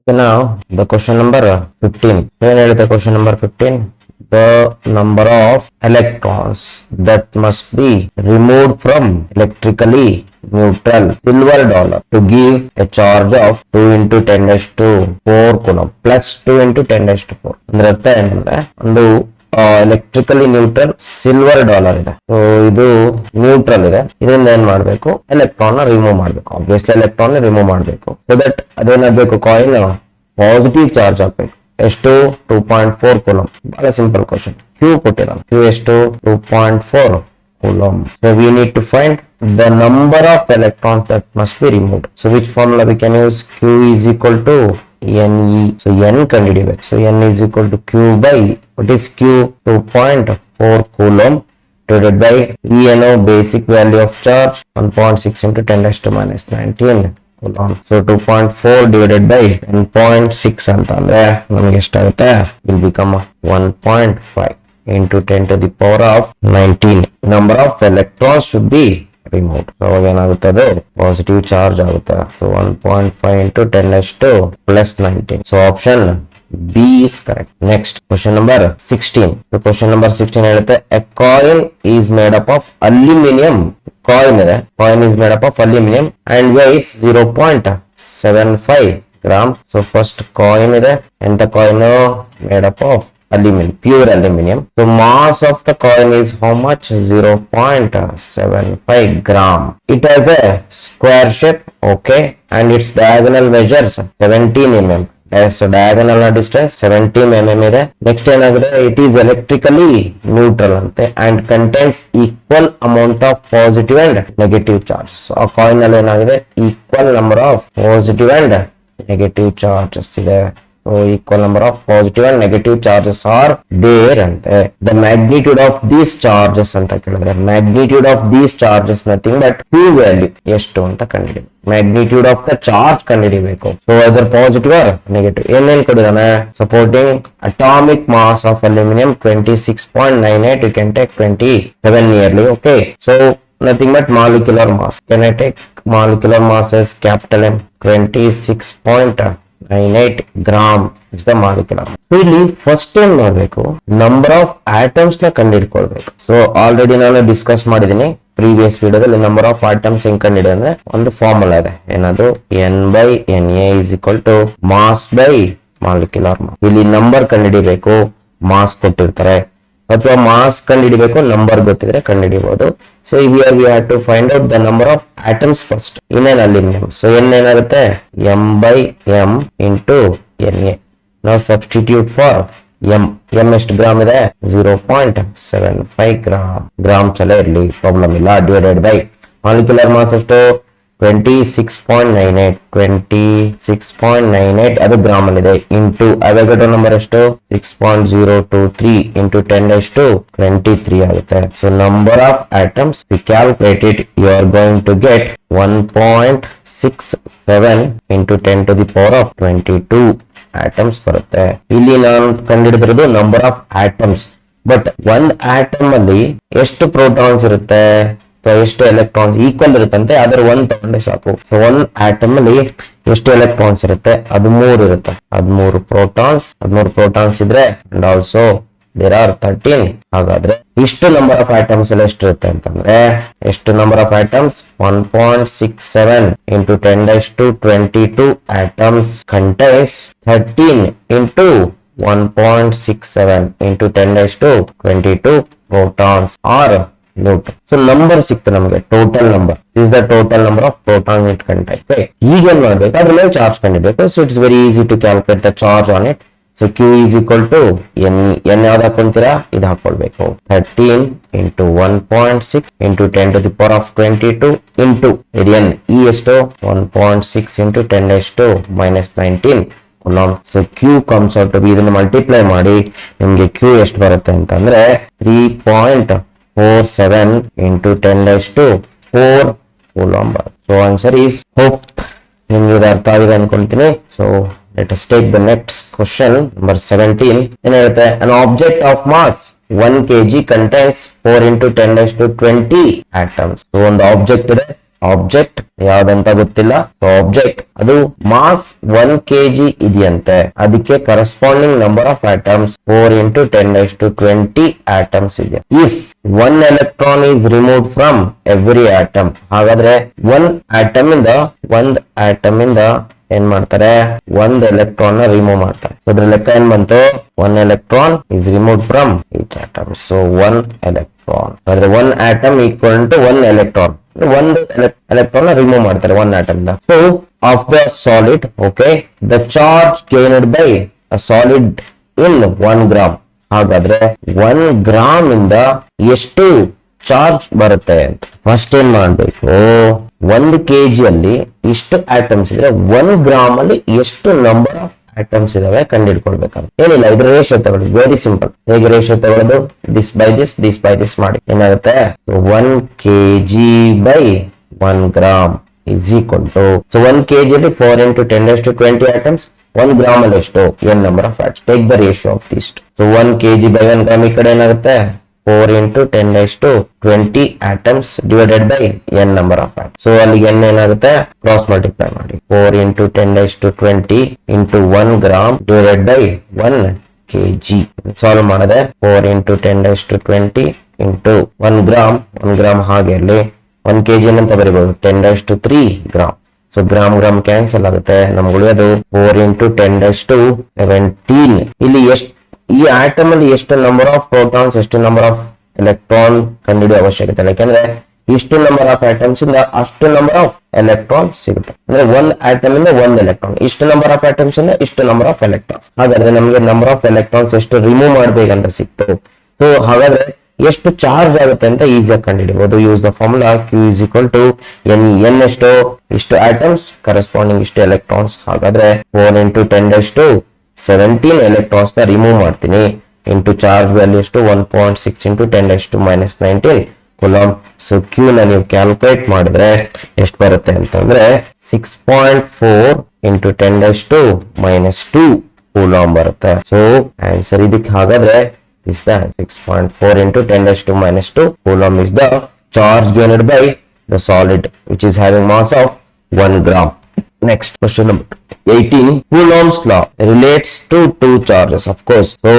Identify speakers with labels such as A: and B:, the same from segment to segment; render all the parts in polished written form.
A: So now the question number 15. The question number 15. The number of electrons that must be removed from electrically neutral silver dollar to give a charge of 2 into 10 raised to 4 coulomb plus 2 into 10 raised to 4. ಅಂದ್ರೆ ಅರ್ಥ ಏನಂದ್ರೆ ಒಂದು electrically neutral silver dollar ಇದೆ. So ಇದು neutral ಇದೆ. ಇದರಿಂದ ಏನ್ ಮಾಡ್ಬೇಕು, ಎಲೆಕ್ಟ್ರಾನ್ ನ ರಿಮೂವ್ ಮಾಡ್ಬೇಕು. ಆಬ್ವಿಯಸ್ಲಿ ಎಲೆಕ್ಟ್ರಾನ್ ರಿಮೂವ್ ಮಾಡ್ಬೇಕು. ಸೊ ದಟ್ ಅದೇನಾಗಬೇಕು, ಕಾಯಿನ್ ಪಾಸಿಟಿವ್ ಚಾರ್ಜ್ ಹಾಕ್ಬೇಕು. ಎಷ್ಟು 2.4 ಕೂಲಮ್. ಬಹಳ ಸಿಂಪಲ್ ಕ್ವಶನ್. ಕ್ಯೂ ಕೊಟ್ಟಿರೋ ಕ್ಯೂ ಎಷ್ಟು 2.4 coulomb. So we need to find the number of electrons that must be removed. So which formula we can use? Q is equal to Ne. So n ಕಂಡುಹಿಡಿಯಬೇಕು. So n is equal to Q by what is Q? 2.4 coulomb divided by E know basic value of charge 1.6 into 10 raised to minus 19 coulomb. So 2.4 divided by 10.6 ಅಂತ ಅಂದ್ರೆ ನಮಗೆ ಎಷ್ಟಾಗುತ್ತೆ? will become 1.5 into 10 to the power of 19. Number of electrons should be removed. So ಅವಾಗ ಏನಾಗುತ್ತೆ, ಅದು positive charge ಆಗುತ್ತೆ. So 1.5 into 10 raised to plus 19. So option B is correct. Next question number 16. So question number 16 ಹೇಳುತ್ತೆ a coin is made up of aluminum. Coin ಇದೆ, coin is made up of aluminum and weighs 0.75 gram. So first coin ಇದೆ, and the coin made up of aluminum, pure aluminum. So mass of the coin is how much? 0.75 gram. It has a square shape, okay, and its diagonal measures 17 mm. So diagonal distance 17 mm ಇದೆ. Next ಏನಾಗಿದೆ, it is electrically neutral ಅಂತೆ and contains equal amount of positive and negative charges. So ಆ coin ಅಲ್ಲಿ ಏನಾಗಿದೆ, equal number of positive and negative charges ಇದೆ. So equal number of positive and negative charges are there ante. The magnitude of these charges anta kelidre, magnitude of these charges nothing but Q value ಎಷ್ಟು ಅಂತ ಕಂಡುಹಿಡಿಬೇಕು. magnitude of the charge ಕಂಡುಹಿಡಿಬೇಕು. So either positive or negative. ಏನೇನು ಕೊಡಿದಾನೆ, supporting atomic mass of aluminum 26.98. You can take 27 nearly, okay. So nothing but molecular mass. Can I take molecular mass as capital M? 26.98 gram is the molecular mass. So ಇಲ್ಲಿ first ಏನ್ ಮಾಡಬೇಕು, number of atoms ನ ಕಂಡುಹಿಡ್ಕೊಳ್ಬೇಕು. So already ನಾನು discuss ಮಾಡಿದೀನಿ previous ವಿಡಿಯೋದಲ್ಲಿ. Number of atoms ಹೆಂಗ್ ಕಂಡುಹಿಡಿಯೋದು ಅಂದ್ರೆ ಒಂದು ಫಾರ್ಮುಲಾ ಇದೆ, ಏನದು N/Na is equal to mass by molecular mass. ಇಲ್ಲಿ ನಂಬರ್ ಕಂಡುಹಿಡಿಬೇಕು, ಮಾಸ್ ಕೊಟ್ಟಿರ್ತಾರೆ, ಅಥವಾ ಮಾಸ್ ಕಂಡುಹಿಡಿಬೇಕು, ನಂಬರ್ ಗೊತ್ತಿದ್ರೆ ಕಂಡುಹಿಡಿಬಹುದು. So here we have to find out the number of atoms first in N aluminium. So N ಏನಾಗುತ್ತೆ, M/M into Na. ನಾವು substitute for M. M ಎಷ್ಟು ಗ್ರಾಮ್ ಇದೆ, 0.75 ಗ್ರಾಮ್ಸ್ ಅಲ್ಲೇ ಇರಲಿ, ಪ್ರಾಬ್ಲಮ್ ಇಲ್ಲ. ಡಿವೈಡೆಡ್ ಬೈ ಮಾಲಿಕ್ಯುಲರ್ ಮಾಸ್ ಎಷ್ಟು 26.98 ಅದು gram ಅಲ್ಲಿ ಇದೆ. ಇಂಟು ಅವೊಗಡ್ರೋ ನಂಬರ್ ಎಷ್ಟು 6.023 ಇಂಟು 10⁻23 ಆಗುತ್ತೆ. So number of atoms we calculate it, you are going to get 1.67 into 10 to the power of 22 atoms ಬರುತ್ತೆ. ಇಲ್ಲಿ ನಾನು ಕಂಡುಹಿಡಿದಿರೋದು ನಂಬರ್ ಆಫ್ ಆಟಮ್ಸ್. ಬಟ್ ಒಂದ್ ಆಟಮ್ ಅಲ್ಲಿ ಎಷ್ಟು ಪ್ರೋಟಾನ್ಸ್ ಇರುತ್ತೆ, ಎಷ್ಟು ಎಲೆಕ್ಟ್ರಾನ್ಸ್ ಈಕ್ವಲ್ ಇರುತ್ತಂತೆ, ಅದರ ಒಂದ್ ತಗೊಂಡೆ ಸಾಕು. ಸೊ ಒಂದ್ ಆಟಮ್ ಅಲ್ಲಿ ಎಷ್ಟು ಎಲೆಕ್ಟ್ರಾನ್ಸ್ ಇರುತ್ತೆ, 13 ಇರುತ್ತೆ. 13 ಪ್ರೋಟಾನ್ಸ್ ಇದ್ರೆ ಅಂಡ್ ಆಲ್ಸೋ ದೇರ್ ಆರ್ 13. ಹಾಗಾದ್ರೆ ಇಷ್ಟು ನಂಬರ್ ಆಫ್ ಆಟಮ್ಸ್ ಎಲ್ಲ ಎಷ್ಟು ಇರುತ್ತೆ ಅಂತಂದ್ರೆ, ಎಷ್ಟು number of atoms 1.67 into 10⁻22 atoms contains 13 into 1.67 into 10⁻22 protons are neutron. So number ಸಿಕ್ತು ನಮಗೆ, total number is the total number of protons it contains. ಈಗ ಏನ್ ಮಾಡ್ಬೇಕು, ಅದ್ರ ಮೇಲೆ ಚಾರ್ಜ್ ಕಂಡಿಬೇಕು. So it's very easy to calculate the charge on it. So Q is equal to N ಯಾವ್ದು ಹಾಕೊಂತೀರಾ, ಇದು ಹಾಕೊಳ್ಬೇಕು. 13 into 1.6 into 10 to the power of 22 into N E ಎಷ್ಟು 1.6 into 10⁻19 coulomb. So Q comes out to be, ಇದನ್ನ multiply ಮಾಡಿ ನಿಮ್ಗೆ Q ಎಷ್ಟು ಬರುತ್ತೆ ಅಂತಂದ್ರೆ 3.47 into 10⁻4 coulomb. So answer is, hope ನಿಮ್ಗೆ ಇದು ಅರ್ಥ ಆಗಿದೆ ಅನ್ಕೊಂತೀನಿ. So let us take the next question, number 17. ಏನಿರುತ್ತೆ, an object of mass 1 kg contains 4 into 10⁻20 atoms. So ಒಂದು ಆಬ್ಜೆಕ್ಟ್ ಇದೆ, ಆಬ್ಜೆಕ್ಟ್ ಯಾವ್ದಂತ ಗೊತ್ತಿಲ್ಲ. ಆಬ್ಜೆಕ್ಟ್ ಅದು ಮಾಸ್ 1 kg ಇದೆಯಂತೆ, ಅದಕ್ಕೆ corresponding number of atoms 4 into 10⁻20 atoms ಇದೆ. If 1 electron is removed from every atom, ಹಾಗಾದ್ರೆ ಒಂದ್ ಆಟಮ್ ಇಂದ ಏನ್ ಮಾಡ್ತಾರೆ, ಒಂದ್ ಎಲೆಕ್ಟ್ರಾನ್ ನ ರಿಮೂವ್ ಮಾಡ್ತಾರೆ. ಸೊ ಅದ್ರ ಲೆಕ್ಕ ಏನ್ ಬಂತು, 1 electron is removed from each atom. So 1 electron ಅಂದ್ರೆ 1 atom equal to 1 electron. ಒಂದು ಎಲೆಕ್ಟ್ರಾನ್ ರಿಮೂವ್ ಮಾಡ್ತಾರೆ 1 atom ಇಂದ. So of the solid, okay, the charge gained by a solid in 1 gram. ಹಾಗಾದ್ರೆ 1 gram ಇಂದ ಎಷ್ಟು ಚಾರ್ಜ್ ಬರುತ್ತೆ ಅಂತ ಫಸ್ಟ್ ಏನ್ ಮಾಡ್ಬೇಕು, 1 kg ಅಲ್ಲಿ ಇಷ್ಟು ಆಟಮ್ಸ್ ಇದ್ರೆ 1 gram ಅಲ್ಲಿ ಎಷ್ಟು ನಂಬರ್ ಆಫ್ ಆಟಮ್ಸ್ ಇದಾವೆ ಕಂಡುಹಿಡ್ಕೊಳ್ಬೇಕಾದ್ರೆ. ಏನಿಲ್ಲ, ಇದ್ರ ರೇಷಿಯೋ ತಗೊಳ್ಳಿ, ವೆರಿ ಸಿಂಪಲ್. ಹೇಗೆ ರೇಷಿಯೋ ತಗೊಳ್ಳೋದು, ದಿಸ್ ಬೈ ದಿಸ್ ಮಾಡಿ ಏನಾಗುತ್ತೆ, 1 kg by 1 gram is equal to, so 1 kg ಅಲ್ಲಿ 4 into 10⁻20 atoms, 1 gram ಅಲ್ಲಿ ಎಷ್ಟು, n number of atoms. Take the ratio of these two. So 1 kg by 1 gram ಈ ಕಡೆ ಏನಾಗುತ್ತೆ, 4 into 10⁻20 atoms divided by n number of atoms. So ಅಲ್ಲಿ n ಏನಾಗುತ್ತೆ, cross multiply ಮಾಡಿ, 4 into 10⁻20 into 1 gram divided by 1 kg. Solve ಮಾಡಿದೆ, 4 into 10⁻20 into 1 gram ಹಾಗೆ ಅಲ್ಲಿ 1 kg ಅಂತ ಬರೀಬಹುದು, 10⁻3 gram. ಸೊ ಗ್ರಾಮ್ ಕ್ಯಾನ್ಸಲ್ ಆಗುತ್ತೆ, ನಮ್ಗೆ ಉಳಿಯೋದು 4 into 10⁻17. ಇಲ್ಲಿ ಈ ಆಟಮ್ ಅಲ್ಲಿ ಎಷ್ಟು ನಂಬರ್ ಆಫ್ ಪ್ರೋಟಾನ್ಸ್, ಎಷ್ಟು ನಂಬರ್ ಆಫ್ ಎಲೆಕ್ಟ್ರಾನ್ ಕಂಡುಹಿಡಿಯುವ ಅವಶ್ಯಕತೆ ಇಲ್ಲ. ಯಾಕಂದ್ರೆ ಇಷ್ಟು ನಂಬರ್ ಆಫ್ ಆಟಮ್ಸ್ ಇಂದ ಅಷ್ಟು ನಂಬರ್ ಆಫ್ ಎಲೆಕ್ಟ್ರಾನ್ಸ್ ಸಿಗುತ್ತೆ. ಅಂದ್ರೆ 1 ಆಟಮ್ ಇಂದ 1 ಎಲೆಕ್ಟ್ರಾನ್, ಇಷ್ಟು ನಂಬರ್ ಆಫ್ ಆಟಮ್ಸ್ ಇಂದ ಇಷ್ಟು ನಂಬರ್ ಆಫ್ ಎಲೆಕ್ಟ್ರಾನ್ಸ್. ಹಾಗಾದ್ರೆ ನಮಗೆ ನಂಬರ್ ಆಫ್ ಎಲೆಕ್ಟ್ರಾನ್ಸ್ ಎಷ್ಟು ರಿಮೂವ್ ಮಾಡ್ಬೇಕಂತ ಸಿಕ್ತು. ಸೊ ಹಾಗಾದ್ರೆ ಎಷ್ಟು ಚಾರ್ಜ್ ಆಗುತ್ತೆ ಅಂತ ಈಸಿಯಾಗಿ ಕಂಡುಹಿಡಿಬಹುದು. Use the formula Q is equal to n ಎಷ್ಟು, ಇಷ್ಟು ಆಟಮ್ಸ್ ಕರೆಸ್ಪಾಂಡಿಂಗ್ ಇಷ್ಟು ಎಲೆಕ್ಟ್ರಾನ್ಸ್. ಹಾಗಾದ್ರೆ 4 into 10⁻17 ಎಲೆಕ್ಟ್ರಾನ್ಸ್ ನ ರಿಮೂವ್ ಮಾಡ್ತೀನಿ, ಇಂಟು ಚಾರ್ಜ್ ವ್ಯಾಲ್ಯೂ ಎಷ್ಟು, 1.6 into 10⁻19 ಕೂಲಂಬ್. ಸೊ Q ನ ನೀವು ಕ್ಯಾಲ್ಕುಲೇಟ್ ಮಾಡಿದ್ರೆ ಎಷ್ಟು ಬರುತ್ತೆ ಅಂತಂದ್ರೆ 6.4 into 10⁻2 ಕೂಲಂಬ್ ಬರುತ್ತೆ. ಸೊ ಆನ್ಸರ್ ಇದಕ್ಕೆ ಹಾಗಾದ್ರೆ is that 6.4 into 10⁻2 coulomb is the charge gained by the solid which is having mass of 1 gram. Next, question number 18. Coulomb's law relates to two charges, of course. So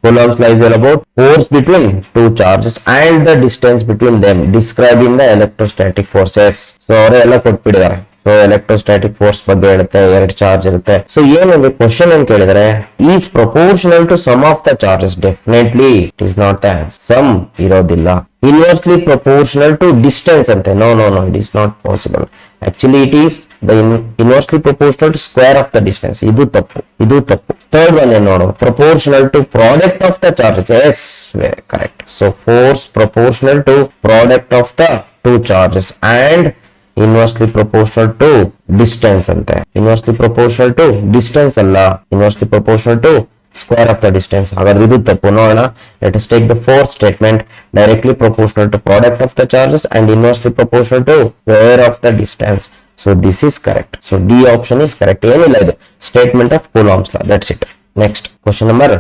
A: Coulomb's law is all about force between two charges and the distance between them describing the electrostatic forces. So ಅವರೆಲ್ಲ ಕೊಟ್ಬಿಟ್ಟಿದ್ದಾರೆ. So electrostatic force ಬಗ್ಗೆ ಹೇಳುತ್ತೆ, 2 charge ಇರುತ್ತೆ. So ಏನಿದೆ question ಏನ್ ಕೇಳಿದ್ರೆ, is proportional to sum of the charges. Definitely it is not the sum ಇರೋದಿಲ್ಲ. Inversely proportional to distance ಅಂತೆ, no it is not possible. Actually it is the inversely proportional to square of the distance. ಇದು ತಪ್ಪು. Third one ಏನ್ ನೋಡು, proportional to product of the charges. Yes, correct. So force proportional to product of the two charges and inversely proportional to distance ಅಂತೆ. Inversely proportional to distance ಅಲ್ಲ, inversely proportional to square of the distance. ಹಾಗಾದ್ರೆ ಇದು ತಪ್ಪು. ನೋಡೋಣ, let us take the fourth statement, directly proportional to product of the charges and inversely proportional to square of the distance. So this is correct. So D option is correct. ಏನಿಲ್ಲ, ಇದು statement of Coulomb's law. That's it. Next, question number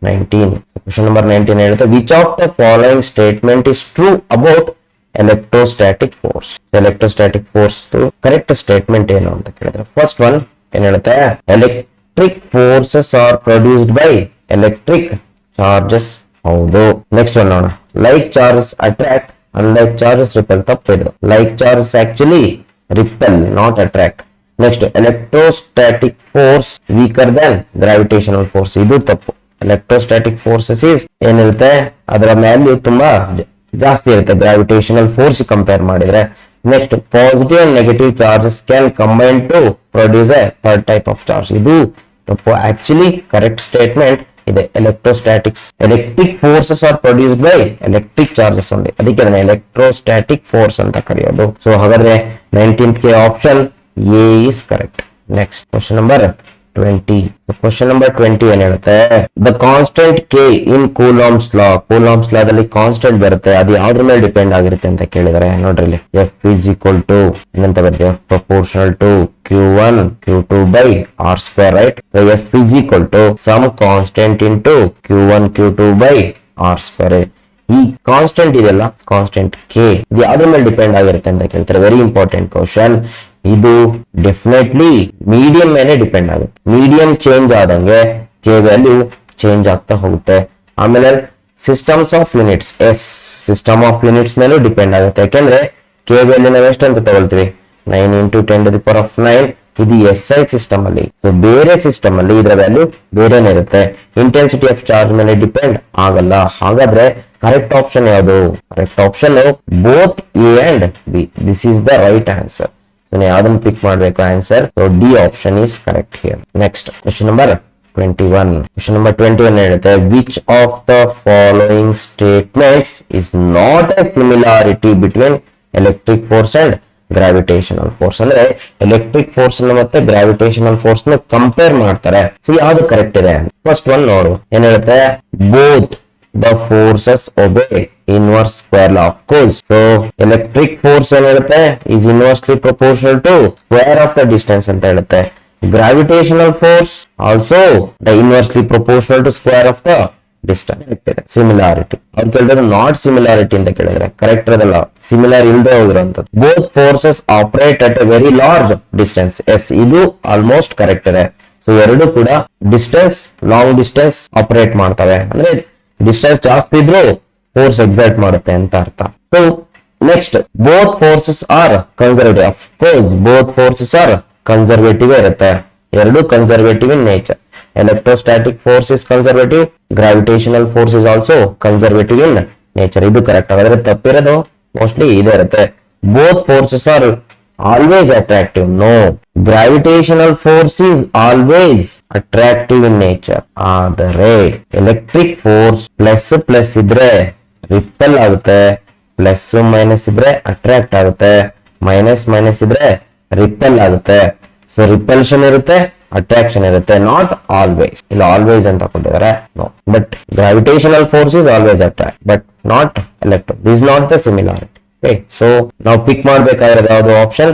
A: 19. Question number 19 ಹೇಳುತ್ತೆ, which of the following statement is true about electrostatic force? Electrostatic force correct statement ಏನು ಅಂತ ಕೇಳಿದ್ರೆ, first one ಏನ್ ಹೇಳುತ್ತೆ, electric forces are produced by electric charges. ಹೌದು. Next one ನೋಡೋಣ, like charges attract, unlike charges repel. ತಪ್ಪಿದು. Like charges actually repel, not attract. Next, electrostatic force weaker than gravitational force. ಇದು ತಪ್ಪು. ಎಲೆಕ್ಟ್ರೋಸ್ಟಾಟಿಕ್ ಫೋರ್ಸಸ್ ಏನಿರುತ್ತೆ, ಅದರ value ತುಂಬಾ ಜಾಸ್ತಿ ಇರುತ್ತೆ ಗ್ರಾವಿಟೇಷನಲ್ ಫೋರ್ಸ್ ಕಂಪೇರ್ ಮಾಡಿದ್ರೆ. Next, positive and negative charges can combine to produce a third type of charge. ಇದು ತಪ್ಪು. ಆಕ್ಚುಲಿ ಕರೆಕ್ಟ್ ಸ್ಟೇಟ್ಮೆಂಟ್ ಇದೆ, electric forces are produced by electric charges only. ಅದಕ್ಕೆ ಅದನ್ನ ಎಲೆಕ್ಟ್ರೋಸ್ಟಾಟಿಕ್ ಫೋರ್ಸ್ ಅಂತ ಕರೆಯೋದು. ಸೊ ಹಾಗಾದ್ರೆ 19th option A is correct. Next, question number 20. Question number 20 ಏನ್ ಹೇಳುತ್ತೆ, the constant K in coulomb's law. Coulomb's ಲಾದಲ್ಲಿ constant ಬರುತ್ತೆ, ಅದು ಯಾವ್ದ್ರ ಮೇಲೆ ಡಿಪೆಂಡ್ ಆಗಿರುತ್ತೆ ಅಂತ ಕೇಳಿದಾರೆ. ನೋಡ್ರಿ, ಎಫ್ ಇಸ್ ಈಕ್ವಲ್ ಟು ಏನಂತ ಬರುತ್ತೆ, F proportional to Q1 Q2 by R square, right? So F is equal to some constant into Q1 Q2 by R square. ಈ ಕಾನ್ಸ್ಟೆಂಟ್ ಇದೆಲ್ಲ ಕಾನ್ಸ್ಟೆಂಟ್ ಕೆ ಇದು ಯಾವ್ದ್ರ ಮೇಲೆ ಡಿಪೆಂಡ್ ಆಗಿರುತ್ತೆ ಅಂತ ಕೇಳ್ತಾರೆ. Very important question. ಇದು ಡೆಫಿನೆಟ್ಲಿ ಮೀಡಿಯಂ ಮೇಲೆ ಡಿಪೆಂಡ್ ಆಗುತ್ತೆ. ಮೀಡಿಯಂ ಚೇಂಜ್ ಆದಂಗೆ ಕೆ ವ್ಯಾಲ್ಯೂ ಚೇಂಜ್ ಆಗ್ತಾ ಹೋಗುತ್ತೆ. ಆಮೇಲೆ systems of units, S system of units ಮೇಲೂ ಡಿಪೆಂಡ್ ಆಗುತ್ತೆ. ಯಾಕೆಂದ್ರೆ ಕೆ ವ್ಯಾಲ್ಯೂ ನಾವು ಎಷ್ಟು ಅಂತ ತಗೊಳ್ತೀವಿ, 9 × 10⁹9. ಇದು ಎಸ್ ಐ ಸಿಸ್ಟಮ್ ಅಲ್ಲಿ. ಸೊ ಬೇರೆ ಸಿಸ್ಟಮ್ ಅಲ್ಲಿ ಇದರ ವ್ಯಾಲ್ಯೂ ಬೇರೆನೇ ಇರುತ್ತೆ. ಇಂಟೆನ್ಸಿಟಿ ಆಫ್ ಚಾರ್ಜ್ ಮೇಲೆ ಡಿಪೆಂಡ್ ಆಗಲ್ಲ. ಹಾಗಾದ್ರೆ ಕರೆಕ್ಟ್ ಆಪ್ಷನ್ ಯಾವುದು? Correct option both A and B. This is the right answer. ಯಾವ್ದನ್ನ ಪಿಕ್ ಮಾಡಬೇಕು answer? So D option is correct here. Next question number 21. Question number 21 ಹೇಳುತ್ತೆ, which of the following statements is not a similarity between electric force and gravitational force? ಅಂದ್ರೆ electric force ಮತ್ತೆ gravitational force ನ compare ಮಾಡ್ತಾರೆ. So ಯಾವ್ದು correct ಇದೆ? First one ನೋಡು, ಏನ್ ಹೇಳುತ್ತೆ? Both the forces obey inverse square law of course. So electric force ಏನ್ ಹೇಳುತ್ತೆ? is inversely proportional to square of the distance ಅಂತ ಹೇಳುತ್ತೆ. Gravitational force also the inversely proportional to square of the distance. Similarity ಅವ್ರು ಕೇಳಿದ್ರೆ not similarity ಅಂತ ಕೇಳಿದ್ರೆ correct ಇರೋದಲ್ಲ, similar ಇಲ್ಲದೆ ಹೋಗಿರೋಂಥದ್ದು. Both forces operate at a very large distance. Yes ಇದು ಆಲ್ಮೋಸ್ಟ್ ಕರೆಕ್ಟ್ ಇದೆ. ಸೊ ಎರಡು ಕೂಡ ಡಿಸ್ಟೆನ್ಸ್ ಲಾಂಗ್ ಡಿಸ್ಟೆನ್ಸ್ ಆಪರೇಟ್ ಮಾಡ್ತವೆ. ಅಂದ್ರೆ ಡಿಸ್ಟೆನ್ಸ್ ಜಾಸ್ತಿ ಇದ್ರೂ ಫೋರ್ಸ್ ಎಕ್ಸೈಟ್ ಮಾಡುತ್ತೆ ಅಂತ ಅರ್ಥ. So next both forces are conservative. Of course both forces are conservative ಇರುತ್ತೆ. ಎರಡು conservative in nature. Electrostatic force is conservative, gravitational force is also conservative in nature. ಇದು ಕರೆಕ್ಟ್. ಆದ್ರೆ ತಪ್ಪಿರೋದು ಮೋಸ್ಟ್ಲಿ ಇದೇ ಇರುತ್ತೆ. Both forces are always attractive. No, gravitational force is always attractive in nature. ಆದರೆ electric force plus plus ಇದ್ರೆ repel ಆಗುತ್ತೆ, plus minus ಇದ್ರೆ attract ಆಗುತ್ತೆ, ಮೈನಸ್ ಮೈನಸ್ ಇದ್ರೆ ರಿಪೆಲ್ ಆಗುತ್ತೆ. ಸೊ ರಿಪಲ್ಷನ್ ಇರುತ್ತೆ, ಅಟ್ರಾಕ್ಷನ್ ಇರುತ್ತೆ. Not always. ಇಲ್ಲ ಆಲ್ವೇಸ್ ಅಂತ ಕೊಟ್ಟಿದ್ದಾರೆ. No, but gravitational force is always attract but not electro. This not the similarity. Okay, so ನಾವು ಪಿಕ್ ಮಾಡ್ಬೇಕಾಗಿರೋದು ಯಾವುದು? Option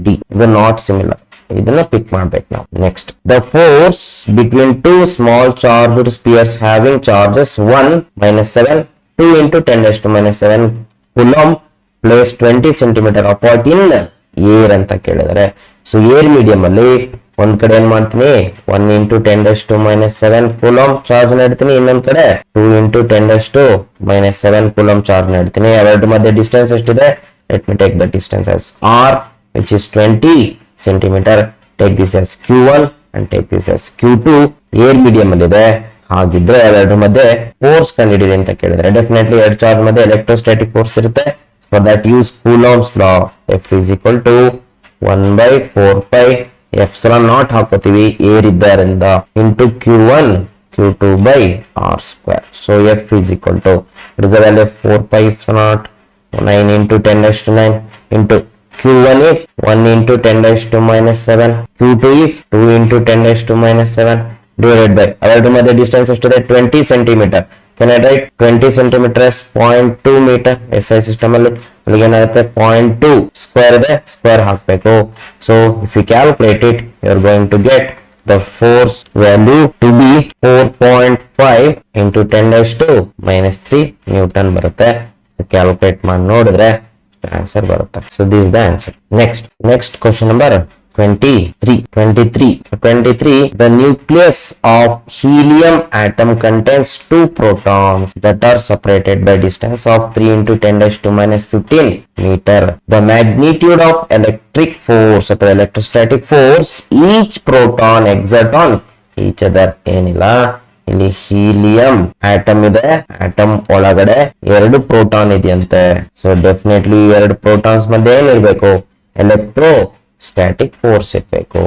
A: D. ಇದು ನಾಟ್ ಸಿಮಿಲರ್. ಇದನ್ನ ಪಿಕ್ ಮಾಡ್ಬೇಕು ನಾವು. Next, the force between two small charged spheres having charges 1 - 7 2 × 10⁻⁷ coulomb place 20 cm apart in air ಅಂತ ಕೇಳಿದರೆ. So air medium ಅಲ್ಲಿ ಒಂದ್ ಕಡೆ ಏನ್ ಮಾಡ್ತೀನಿ, 1 × 10⁻⁷ ಕೂಲಂಬ್ ಚಾರ್ಜ್ ನೀಡ್ತೀನಿ, ಇನ್ನೊಂದ್ ಕಡೆ 2 × 10⁻⁷ ಕೂಲಂಬ್ ಚಾರ್ಜ್ ನೀಡ್ತೀನಿ. ಅವೆರಡು ಮಧ್ಯೆ ಡಿಸ್ಟೆನ್ಸ್ ಎಷ್ಟಿದೆ? Let me take the distance as r which is 20 cm. Take this as q1 and take this as q2. Air medium ಅಲ್ಲಿ ಇದೆ. ಹಾಗಿದ್ರೆ ಅವೆರಡು ಮಧ್ಯೆ ಫೋರ್ಸ್ ಕಂಡುಹಿಡಿಯಿರಿ ಅಂತ ಕೇಳಿದ್ರೆ ಡೆಫಿನೆಟ್ಲಿ ಎರಡು ಚಾರ್ಜ್ ಮಧ್ಯೆ ಎಲೆಕ್ಟ್ರೋಸ್ಟಾಟಿಕ್ ಫೋರ್ಸ್ ಇರುತ್ತೆ. For that use Coulomb's law. F is equal to 1/4πε0 ಹಾಕೋತೀವಿ ಏರ್ ಇದ್ದರಿಂದ into q1 q2/r². So F is equal to, what is the value of 4πε0? 9 × 10⁻⁹ into q1 is 1 × 10⁻⁷, q2 is 2 × 10⁻⁷, divided by ಅವೆರಡು ಮಧ್ಯೆ distance ಎಷ್ಟಿದೆ? 20 cm. Can I write 20 cm as 0.2 meter? SI system ಅಲ್ಲಿ ಅಲ್ಲಿಗೆ ಏನಾಗುತ್ತೆ? 0.2 square ಇದೆ, square ಹಾಕ್ಬೇಕು. So if you calculate it, you are going to get the force value to be 4.5 × 10⁻⁻³ newton ಬರುತ್ತೆ. Calculate ಮಾಡಿ ನೋಡಿದ್ರೆ ಆನ್ಸರ್ ಬರುತ್ತೆ. So this the answer. Next question number 23. So 23, the nucleus of helium atom contains 2 protons that are separated by distance of 3 × 10⁻⁻15 meter. The magnitude of electric force or electrostatic force each proton exert on each other. ಏನಿಲ್ಲ, ಇಲ್ಲಿ helium atom ಇದೆ, atom ಒಳಗಡೆ 2 proton ಇದೆಯಂತೆ. So definitely 2 protons ಮಧ್ಯೆ ಏನಿರ್ಬೇಕು? Electrostatic force ಇರಬೇಕು.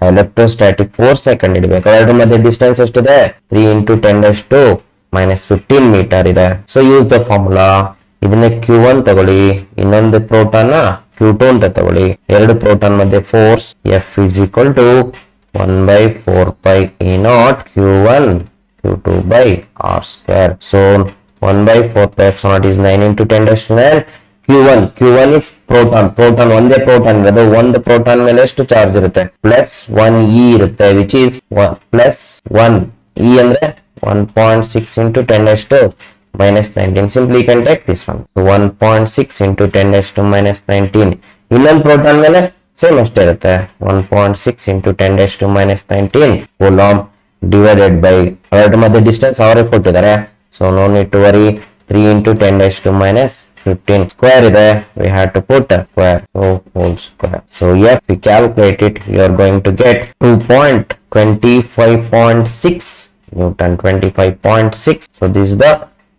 A: Electrostatic force ನ ಕಂಡುಹಿಡಬೇಕು. ಎರಡು ಮಧ್ಯೆ ಡಿಸ್ಟೆನ್ಸ್ ಎಷ್ಟಿದೆ? 3 × 10⁻⁻15 ಮೀಟರ್ ಇದೆ. So use the formula. ಇದನ್ನ q1 ತಗೊಳ್ಳಿ, ಇನ್ನೊಂದು ಪ್ರೋಟಾನ್ q2 ಅಂತ ತಗೊಳ್ಳಿ. 2 ಪ್ರೋಟಾನ್ ಮಧ್ಯೆ force F is equal to 1/4πε0 q1 q2/r². So 1/4πε0 is 9 × 10⁻⁹. q1 is proton ಒಂದೇ ಪ್ರೋಟಾನ್ ಇರೋದು. ಒಂದು ಪ್ರೋಟಾನ್ ಮೇಲೆ ಎಷ್ಟು ಚಾರ್ಜ್ ಇರುತ್ತೆ? +1e ಇರುತ್ತೆ, ವಿಚ್ ಈಸ್ +1 e ಅಂದ್ರೆ 1.6 × minus 19. Simply you can take this one. So 1.6 into 10 raised to minus 19. ಇನ್ನೊಂದು proton ಮೇಲೆ ಸೇಮ್ ಅಷ್ಟೇ ಇರುತ್ತೆ. 1.6 into 10 raised to minus 19 ಕೂಲಾಂಬ್ divided by ಎರಡು ಮಧ್ಯೆ ಡಿಸ್ಟೆನ್ಸ್ ಅವರೇ ಕೊಟ್ಟಿದ್ದಾರೆ. So no need to worry. 3 into 10 raised to minus 15 square ಇದೆ. We had to put a square. So whole square. So if we calculate it, you are going to get 2.25.6 Newton. 25.6. So this is the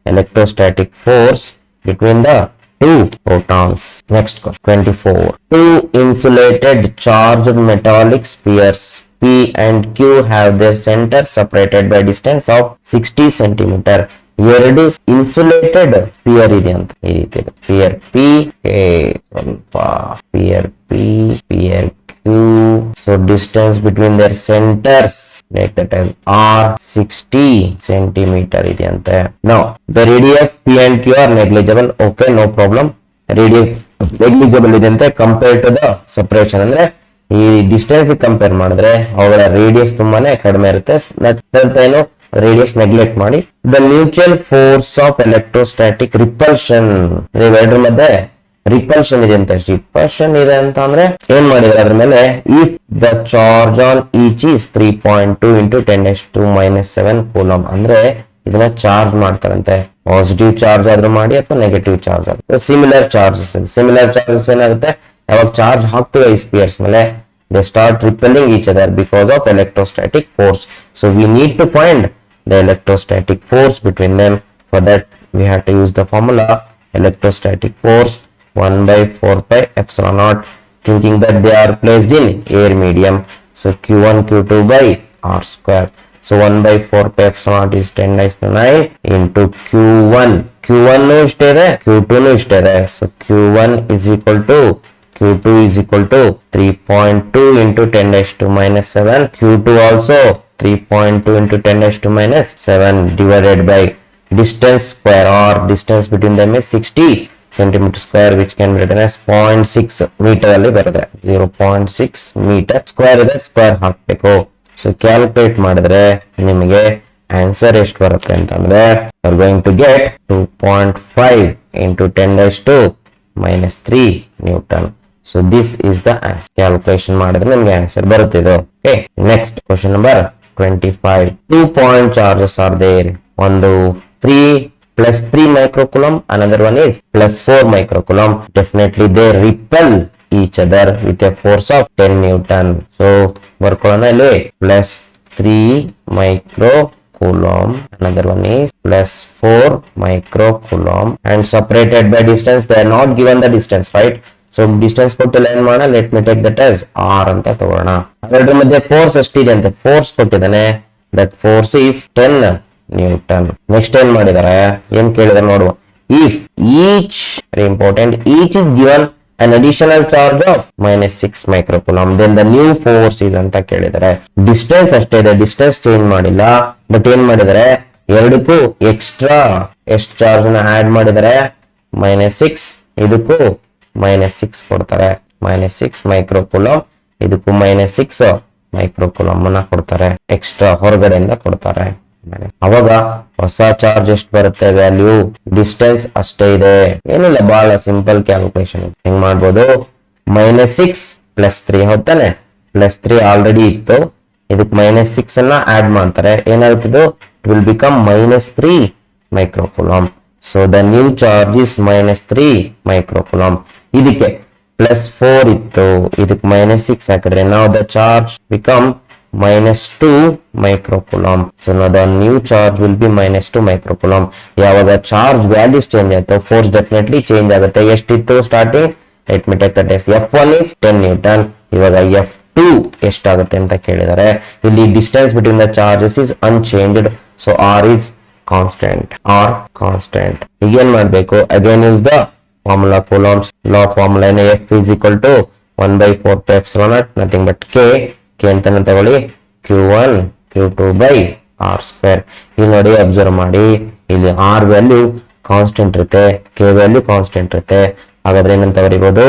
A: electrostatic force between the two protons. Next question. 24. Two insulated charged metallic spheres P and Q have their center separated by distance of 60 centimeter. ಎರಡು insulated sphere ಇದೆ ಅಂತ ಈ ರೀತಿ sphere P ಸ್ವಲ್ಪ sphere P sphere Q. So distance between their centres like that as R 60 centimetre ಇದೆ ಅಂತೆ. Now the radius P and Q are negligible. Okay, no problem. Radius negligible ಇದೆ ಅಂತೆ compare to the separation. ಅಂದ್ರೆ ಈ distance compare ಮಾಡಿದ್ರೆ ಅವುಗಳ radius ತುಂಬಾನೇ ಕಡಿಮೆ ಇರುತ್ತೆ. ಏನು ರೇಡಿಯಸ್ ನೆಗ್ಲೆಕ್ಟ್ ಮಾಡಿ. The mutual force of electrostatic repulsion. ಇವೆರಡರ ಮಧ್ಯೆ ರಿಪಲ್ಷನ್ ಇದೆ ಅಂತ. ರಿಪಲ್ಷನ್ ಇದೆ ಅಂತ ಅಂದ್ರೆ ಏನ್ ಮಾಡಿದ್ರೆ ಅದ್ರ ಮೇಲೆ if the charge on each is 3.2 into 10 raised to minus 7 coulomb. ಅಂದ್ರೆ ಇದನ್ನ ಚಾರ್ಜ್ ಮಾಡ್ತಾರಂತೆ. ಪಾಸಿಟಿವ್ ಚಾರ್ಜ್ ಆದ್ರೂ ಮಾಡಿ ಅಥವಾ ನೆಗೆಟಿವ್ ಚಾರ್ಜ್ ಆದ್ರೆ ಸಿಮಿಲರ್ ಚಾರ್ಜಸ್. ಸಿಮಿಲರ್ ಚಾರ್ಜಸ್ ಏನಾಗುತ್ತೆ, ಯಾವಾಗ ಚಾರ್ಜ್ ಹಾಕ್ತೀವಿ ಈ ಸ್ಪಿಯರ್ಸ್ ಮೇಲೆ, they start repelling each other because of electrostatic force. So we need to find the electrostatic force between them. For that we have to use the formula electrostatic force 1 by 4 pi epsilon naught, thinking that they are placed in air medium. So q1 q2 by r square. So 1 by 4 pi epsilon naught is 10 raised to 9 into q1. q1 nu ishte ide, q2 nu ishte ide. So q1 is equal to q2 is equal to 3.2 into 10 raised to minus 7. q2 also 3.2 into 10 raised to minus 7 divided by distance square, or distance between them is 60 centimeter square, which can be written as 0.6 meter alli barade. 0.6 meter square ಇದೆ, square ಹಾಕಬೇಕು. So calculate ಮಾಡಿದ್ರೆ ನಿಮಗೆ answer ಎಷ್ಟು ಬರುತ್ತೆ ಅಂತಂದ್ರೆ you are going to get 2.5 into 10 raised to minus 3 Newton. So this is the answer. Calculation ಮಾಡಿದ್ರೆ ನಿಮಗೆ answer ಬರುತ್ತೆ ಇದು. Okay, next question number 25. 2 point charges are there. ಒಂದು 3 plus 3 microcoulomb, another one is plus 4 microcoulomb. Definitely they repel each other with a force of 10 Newton. So ಬರ್ಕೊಳ್ಳೋಣ ಇಲ್ಲಿ plus 3 microcoulomb, another one is plus 4 microcoulomb, and separated by distance. They are not given the distance, right? So distance ಕೊಟ್ಟಿಲ್ಲ, ಏನ್ ಮಾಡೋಣ, let me take that as r ಅಂತ ತಗೋಣ. ಅವೆರಡರ ಮಧ್ಯೆ force ಎಷ್ಟಿದೆ ಅಂತ force ಕೊಟ್ಟಿದ್ದಾನೆ. That force is 10 Newton. Next ಏನ್ ಮಾಡಿದಾರೆ, ಏನ್ ಕೇಳಿದಾರೆ ನೋಡುವ. If each, very important, each is given an additional charge of minus 6 microcoulomb, then the new force is ಅಂತ ಕೇಳಿದಾರೆ. ಡಿಸ್ಟೆನ್ಸ್ ಅಷ್ಟೇ ಇದೆ, ಡಿಸ್ಟೆನ್ಸ್ ಚೇಂಜ್ ಮಾಡಿಲ್ಲ. ಬಟ್ ಏನ್ ಮಾಡಿದಾರೆ, ಎರಡಕ್ಕೂ ಎಕ್ಸ್ಟ್ರಾ ಎಷ್ಟು ಚಾರ್ಜ್ ನ ಆಡ್ ಮಾಡಿದಾರೆ, -6. ಇದಕ್ಕೂ -6 ಕೊಡ್ತಾರೆ. -6 ಮೈಕ್ರೋಕೂಲಂಬ್, ಇದಕ್ಕೂ -6 ಮೈಕ್ರೋಕೂಲಂಬ್ ಅನ್ನ ಕೊಡ್ತಾರೆ. ಎಕ್ಸ್ಟ್ರಾ ಹೊರಗಡೆಯಿಂದ ಕೊಡ್ತಾರೆ. ಅವಾಗ ಹೊಸ ಚಾರ್ಜ್ ಎಷ್ಟು ಬರುತ್ತೆ, ವ್ಯಾಲ್ಯೂ ಡಿಸ್ಟೆನ್ಸ್ ಅಷ್ಟೇ ಇದೆ. ಏನಿಲ್ಲ, ಬಹಳ ಸಿಂಪಲ್ ಕ್ಯಾಲ್ಕುಲೇಷನ್. ಹೆಂಗ್ ಮಾಡ್ಬೋದು, -6 + 3 ಹೌದಾನೆ. +3 ಆಲ್ರೆಡಿ ಇತ್ತು, ಇದಕ್ಕೆ -6 ಅನ್ನ ಆಡ್ ಮಾಡ್ತಾರೆ. ಏನಾಗುತ್ತಿದ್ದು, it will become -3 microcoulomb. So the new charge is -3 microcoulomb. ಇದಕ್ಕೆ +4 ಇತ್ತು, ಇದಕ್ಕೆ -6 ಹಾಕಿದ್ರೆ ನಾವು the charge become -2 microcoulomb. So now the new charge will be -2 microcoulomb. ಯಾವಾಗ ಚಾರ್ಜ್ ವ್ಯಾಲ್ಯೂಸ್ ಚೇಂಜ್ ಆಯ್ತು, ಫೋರ್ಸ್ ಡೆಫಿನೆಟ್ಲಿ ಚೇಂಜ್ ಆಗುತ್ತೆ. ಎಷ್ಟಿತ್ತು starting, let me take that as F1 is 10 newton. ಇವಾಗ F2 ಎಷ್ಟಾಗುತ್ತೆ ಅಂತ ಕೇಳಿದ್ದಾರೆ. ಇಲ್ಲಿ distance between the charges is unchanged, so R is constant. ಈಗ ಏನ್ ಮಾಡ್ಬೇಕು, again use the formula, Coulomb's law formula ಏನು, F is equal to 1 by 4 pi epsilon naught, nothing but K ಅಂತಾನೆ ತಗೊಳ್ಳಿ, q1 q2 by r square. ಇಲ್ಲಿ ನೋಡಿ, observe ಮಾಡಿ, ಇಲ್ಲಿ r ವ್ಯಾಲ್ಯೂ ಕಾನ್ಸ್ಟೆಂಟ್ ಇರುತ್ತೆ, k ವ್ಯಾಲ್ಯೂ ಕಾನ್ಸ್ಟೆಂಟ್ ಇರುತ್ತೆ. ಹಾಗಾದ್ರೆ ಏನಂತ ಬರೀಬಹುದು,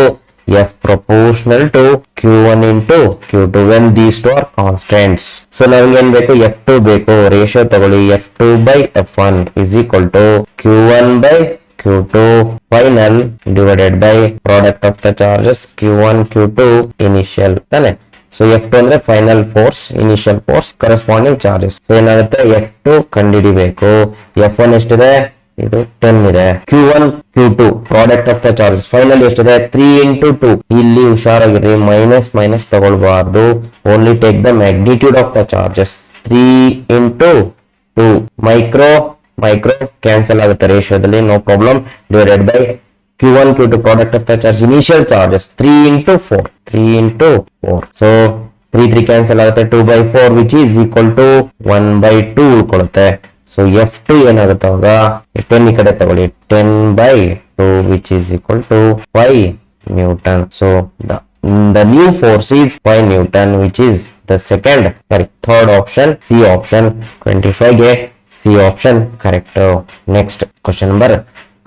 A: F proportional to Q1 into Q2 when these two are constants. So ನಮ್ಗೆ ಏನ್ ಬೇಕು, F2 ಬೇಕು. ರೇಷಿಯೋ ತಗೊಳ್ಳಿ, F2 by F1 is equal to Q1 by Q2 final divided by product of the charges Q1 Q2 initial ತಾನೆ. So F2 ಅಂದ್ರೆ final force, initial force, corresponding charges. So ಏನಾಗುತ್ತೆ, F2 ಕಂಡುಹಿಡಿಬೇಕು. F1 ಎಷ್ಟಿದೆ, ಇದು 10 ಇದೆ. Q1 Q2 product of the charges final ಎಷ್ಟಿದೆ, 3 into 2. ಇಲ್ಲಿ ಹುಷಾರಾಗಿರಿ, ಮೈನಸ್ ತಗೊಳ್ಬಾರ್ದು. Only take the magnitude of the charges. 3 into 2 micro cancel ಆಗುತ್ತೆ ರೇಷಿಯೋದಲ್ಲಿ, no problem. Divided by Q1 Q2 product of the charge initial charges 3 into 4. So 3 cancel ಆಗುತ್ತೆ, 2 by 4 which is equal to 1 by 2 ಉಳ್ಕೊಳ್ಳುತ್ತೆ. So F2 ಏನಾಗುತ್ತೆ ಅವಾಗ, 10 ಈ ಕಡೆ ತಗೊಳ್ಳಿ, 10 by 2 which is equal to 5 Newton. So the new force is 5 Newton which is the third option, C option. 25 ಗೆ C option correct. Next question number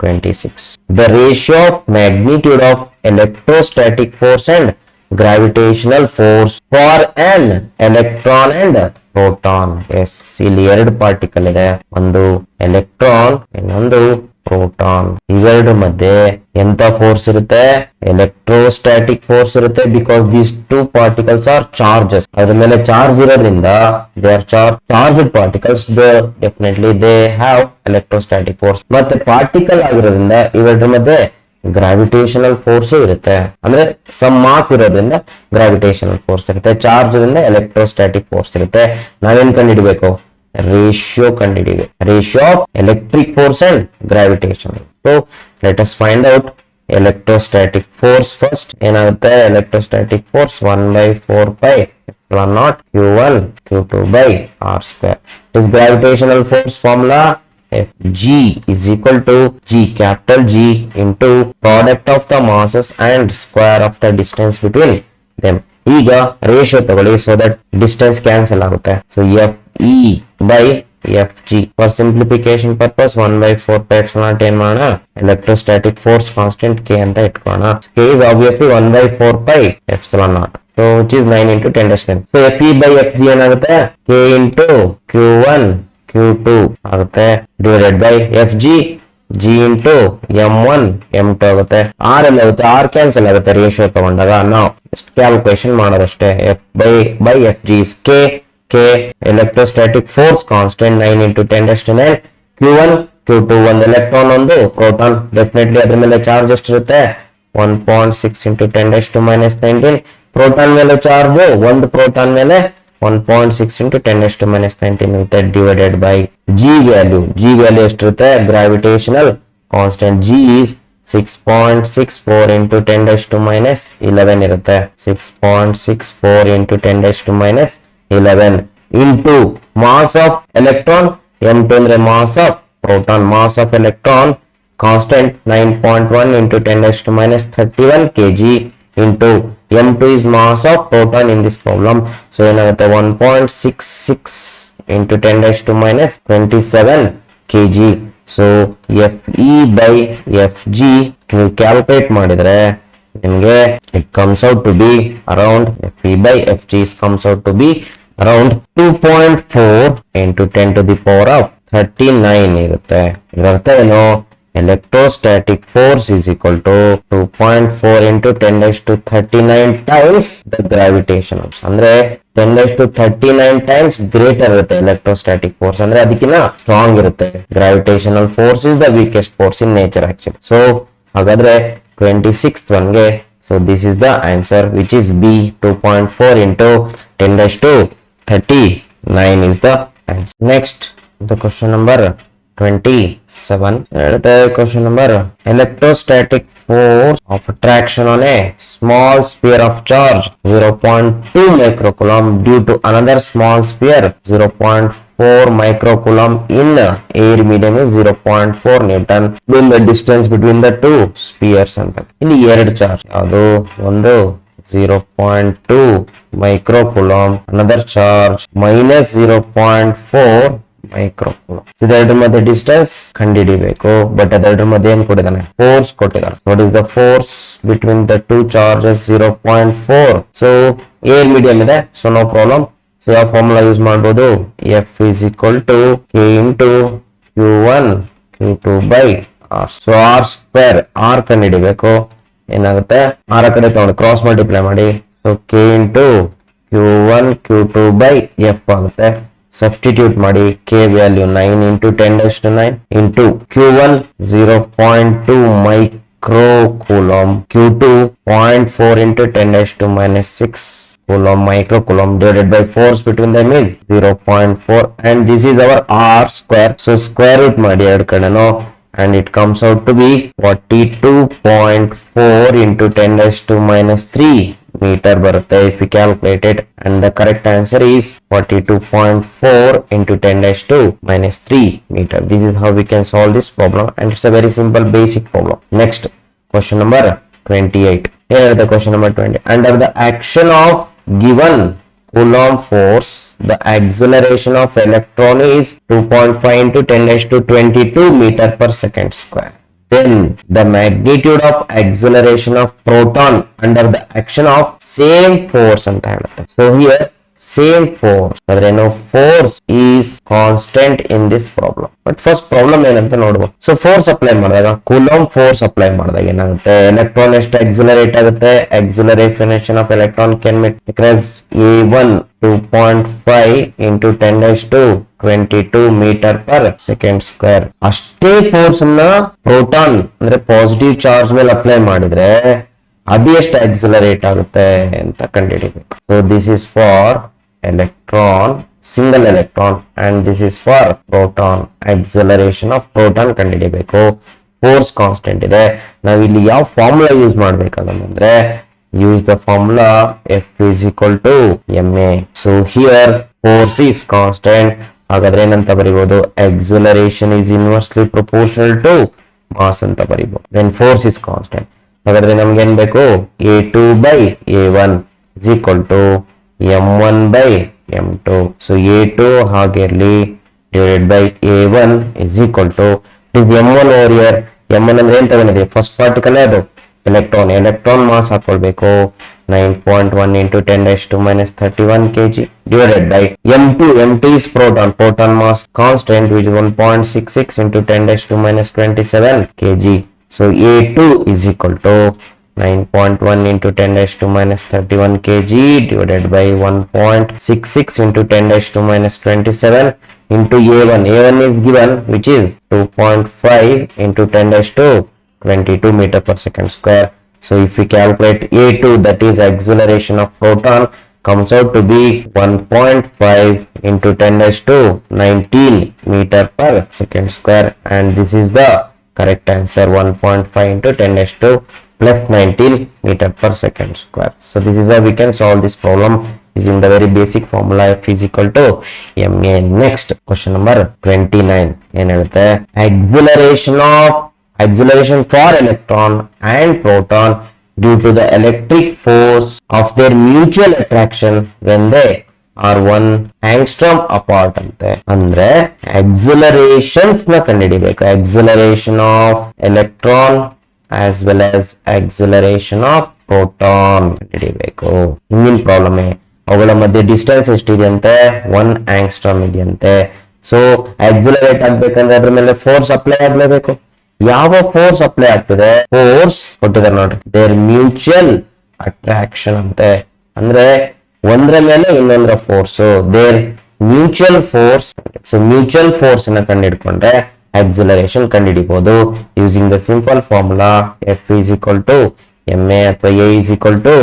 A: 26. The ratio of magnitude of electrostatic force and gravitational force for an electron and proton. Yes, ಇಲ್ಲಿ ಎರಡು particle ಇದೆ, ಒಂದು electron ಇನ್ನೊಂದು proton. ಇವೆರಡು ಮಧ್ಯೆ ಎಂತ force ಇರುತ್ತೆ, ಎಲೆಕ್ಟ್ರೋಸ್ಟಾಟಿಕ್ ಫೋರ್ಸ್ ಇರುತ್ತೆ. Because these two particles R charges. ಅದ್ರ ಮೇಲೆ ಚಾರ್ಜ್ ಇರೋದ್ರಿಂದ they are charged particles, definitely they have electrostatic force. ಮತ್ತೆ ಪಾರ್ಟಿಕಲ್ ಆಗಿರೋದ್ರಿಂದ ಇವೆರಡರ ಮಧ್ಯೆ ಗ್ರಾವಿಟೇಷನಲ್ ಫೋರ್ಸ್ ಇರುತ್ತೆ. ಅಂದ್ರೆ ಸಮ್ ಮಾಸ್ ಇರೋದ್ರಿಂದ ಗ್ರಾವಿಟೇಷನಲ್ ಫೋರ್ಸ್ ಇರುತ್ತೆ, ಚಾರ್ಜ್ ಇಂದ ಎಲೆಕ್ಟ್ರೋಸ್ಟಾಟಿಕ್ ಫೋರ್ಸ್ ಇರುತ್ತೆ. ನಾವೇನ್ ಕಂಡುಹಿಡಬೇಕು, ರೇಷಿಯೋ ಕಂಡುಹಿಡಿಬೇಕು, ratio of electric force and gravitation. So let us find out electrostatic force first. ಏನಾಗುತ್ತೆ, electrostatic force 1/4 pi epsilon naught Q1 Q2 by R square. This gravitational force formula Fg is equal to G, capital G into product of the masses and square of the distance between them. ಈಗ ratio ತಗೊಳ್ಳಿ, so that distance cancel ಆಗುತ್ತೆ. So Fe by Fg. For simplification purpose 1/4 pi epsilon naught ಏನ್ ಮಾಡೋಣ, electrostatic force constant K ಅಂತ ಇಟ್ಕೊಳ್ಳೋಣ. K is obviously 1/4 pi epsilon naught. So which is 9 into 10^9. So Fe by Fg ಏನಾಗುತ್ತೆ, K into Q1 Q2 ಆಗುತ್ತೆ, divided by Fg G into M1 M2 ಆಗುತ್ತೆ. R ಎಲ್ಲ ಆಗುತ್ತೆ, R cancel ಆಗುತ್ತೆ ratio ತಗೊಂಡಾಗ. ನಾವು ಕ್ಯಾಲ್ಕುಲೇಷನ್ ಮಾಡೋದಷ್ಟೇ. F by Fg is K electrostatic force constant 9 into 10^9. Q1 Q2 ಒಂದು ಎಲೆಕ್ಟ್ರಾನ್ ಒಂದು ಪ್ರೋಟಾನ್, ಡೆಫಿನೆಟ್ಲಿ ಅದ್ರ ಮೇಲೆ ಚಾರ್ಜ್ ಎಷ್ಟಿರುತ್ತೆ, 1.6 into 10^-19. ಪ್ರೋಟಾನ್ ಮೇಲೆ ಚಾರ್ಜ್, ಒಂದು ಪ್ರೋಟಾನ್ ಮೇಲೆ 1.6 into 10^-19 ಇರುತ್ತೆ, ಡಿವೈಡೆಡ್ ಬೈ G ವ್ಯಾಲ್ಯೂ ಎಷ್ಟಿರುತ್ತೆ, gravitational constant G is 6.64 into 10^-11 ಇರುತ್ತೆ. 6.64 into 10^-11 into mass of electron, M2 ಅಂದ್ರೆ mass of proton, mass of electron constant 9.1 into 10^-31 kg into M2 is mass of proton in this problem. So ಏನಾಗುತ್ತೆ, 1.66 into 10^-27 kg. So Fe by Fg ನೀವು calculate ಮಾಡಿದ್ರೆ ನಿಮಗೆ it comes out to be around, Fe by Fg comes out to be around 2.4 into 10 to the power of 39 ಇರುತ್ತೆ. ಇದರ್ಥ ಏನು, electrostatic force is equal to 2.4 into 10^-39 times the gravitational force. ಅಂದ್ರೆ 10^-39 times greater ಇರುತ್ತೆ electrostatic force, ಅಂದ್ರೆ ಅದಕ್ಕಿಂತ strong ಇರುತ್ತೆ. Gravitational force is the weakest force in nature actually. So ಹಾಗಾದ್ರೆ 26th one ಗೆ, so this is the answer which is B, 2.4 into 10^-39 is the answer. Next, the question number 27. Question number, electrostatic force of attraction on a small sphere of charge 0.2 microcoulomb due to another small sphere 0.4 microcoulomb in air medium is 0.4 Newton. Then the distance between the two spheres ಅಂತ. ಇಲ್ಲಿ ಎರಡು charge, ಅದು ಒಂದು 0.2 microcoulomb, another charge minus 0.4 microcoulomb. ಇದೆರಡರ ಮಧ್ಯೆ distance ಕಂಡುಹಿಡಿಬೇಕು, but ಅದೆರಡರ ಮಧ್ಯೆ ಏನ್ ಕೊಟ್ಟಿದ್ದಾನೆ, ಫೋರ್ಸ್ ಕೊಟ್ಟಿದ್ದಾರೆ. What is the force between the two charges 0.4. So air medium ಇದೆ, so no problem. So ಯಾವ ಫಾರ್ಮುಲಾ ಯೂಸ್ ಮಾಡ್ಬೋದು, F is equal to K into Q1 Q2 by R. So R square, R ಕಂಡುಹಿಡಿಬೇಕು. ಏನಾಗುತ್ತೆ, R ಕಡೆ ತಗೊಂಡು cross multiply ಮಾಡಿ, so K into Q1 Q2 by F ಆಗುತ್ತೆ. Substitute ಮಾಡಿ, K value 9 into 10⁻⁹ into Q1 0.2 micro coulomb, Q2 0.4 into 10⁻⁶ coulomb micro coulomb divided by force between them is 0.4 and this is our R square. So square root ಮಾಡಿ ಎರಡು ಕಡೆನೂ and it comes out to be 42.4 into 10⁻³ meter ಬರುತ್ತೆ if we calculate it, and the correct answer is 42.4 into 10⁻³ meter. This is how we can solve this problem and it's a very simple basic problem. Next, question number 28. Here the question number 20. Under the action of given Coulomb force, the acceleration of electron is 2.5 into 10⁻22 meter per second square. Then the magnitude of acceleration of proton under the action of same force ಅಂತ ಹೇಳುತ್ತೆ. So here same force ಅಂದ್ರೆ ಏನು, force is constant in this problem. But first problem ಏನಂತ ನೋಡುವ. So force apply ಮಾಡಿದಾಗ, Coulomb force apply ಮಾಡಿದಾಗ ಏನಾಗುತ್ತೆ, electron ಎಷ್ಟು accelerate ಆಗುತ್ತೆ, acceleration of electron can be because A1 2.5 into 10⁻22 meter per second square. ಅಷ್ಟೇ ಫೋರ್ಸ್ ಅನ್ನ ಪ್ರೋಟಾನ್ ಅಂದ್ರೆ ಪಾಸಿಟಿವ್ ಚಾರ್ಜ್ ಮೇಲೆ ಅಪ್ಲೈ ಮಾಡಿದ್ರೆ ಅದು ಎಷ್ಟು ಆಕ್ಸಿಲರೇಟ್ ಆಗುತ್ತೆ ಅಂತ ಕಂಡುಹಿಡಿಬೇಕು. So this is for electron, single electron, and this is for proton. Acceleration of proton ಕಂಡುಹಿಡಿಬೇಕು. ಫೋರ್ಸ್ ಕಾನ್ಸ್ಟೆಂಟ್ ಇದೆ. ನಾವಿಲ್ಲಿ ಯಾವ ಫಾರ್ಮುಲಾ ಯೂಸ್ ಮಾಡ್ಬೇಕಾಗಂದ್ರೆ, use the formula F is equal to ma. So here force is constant. ಹಾಗಾದ್ರೆ ಏನಂತ ಬರೀಬಹುದು, acceleration is inversely proportional to mass ಅಂತ ಬರೀಬಹುದು when force is constant. ಹಾಗಾದ್ರೆ ನಮ್ಗೆ ಏನ್ ಬೇಕು, A2 by A1 is equal to M1 by M2. So A2 ಹಾಗೆ ಇರಲಿ divided by A1 is equal to, it is M1 over here. M1 ಅಂದ್ರೆ ಏನ್ ತಗೊಂಡಿದೆ, ಫಸ್ಟ್ ಪಾರ್ಟಿಕಲ್ ಅದು electron mass ಹಾಕೊಳ್ಬೇಕು, 9.1 into 10⁻⁻31 kg divided by M2 is proton mass constant which is 1.66 into 10⁻⁻27 kg. So A2 is equal to 9.1 into 10⁻⁻31 kg divided by 1.66 into 10⁻⁻27 into A1 is given which is 2.5 into 10⁻22 meter per second square. So if we calculate A2, that is acceleration of proton, comes out to be 1.5 into 10⁻19 meter per second square, and this is the correct answer, 1.5 into 10⁻19 meter per second square. So this is how we can solve this problem using the very basic formula F is equal to ma. Next, question number 29. ಏನು ಹೇಳುತ್ತೆ, acceleration for electron and proton due to the electric force of their mutual attraction when they are 1 angstrom apart ಅಂತೆ. ಅಂದ್ರೆ accelerations ನ ಕಂಡುಹಿಡಿಬೇಕು, acceleration of electron as well as acceleration of proton ಕಂಡುಹಿಡಿಬೇಕು. ಹಿಂದಿನ problem, ಅವುಗಳ ಮಧ್ಯೆ ಡಿಸ್ಟೆನ್ಸ್ ಎಷ್ಟಿದೆ ಅಂತೆ, 1 angstrom ಇದೆಯಂತೆ. ಸೊ ಆಕ್ಸಿಲರೇಟ್ ಆಗ್ಬೇಕಂದ್ರೆ ಅದ್ರ ಮೇಲೆ ಫೋರ್ಸ್ ಅಪ್ಲೈ ಆಗ್ಲೇಬೇಕು. ಯಾವ ಫೋರ್ಸ್ ಅಪ್ಲೈ ಆಗ್ತದೆ, ಫೋರ್ಸ್ ಕೊಟ್ಟಿದ್ದಾರೆ ನೋಡ್ರಿ, ದೇರ್ ಮ್ಯೂಚುವಲ್ ಅಟ್ರಾಕ್ಷನ್ ಅಂತೆ. ಅಂದ್ರೆ ಒಂದ್ರ ಮೇಲೆ ಇನ್ನೊಂದರ force, their mutual force. So mutual force ನ ಕಂಡುಹಿಡ್ಕೊಂಡ್ರೆ ಆಕ್ಸಿಲರೇಷನ್ ಕಂಡುಹಿಡಿಬಹುದು using the simple formula F is equal to ma ಅಥವಾ A is equal to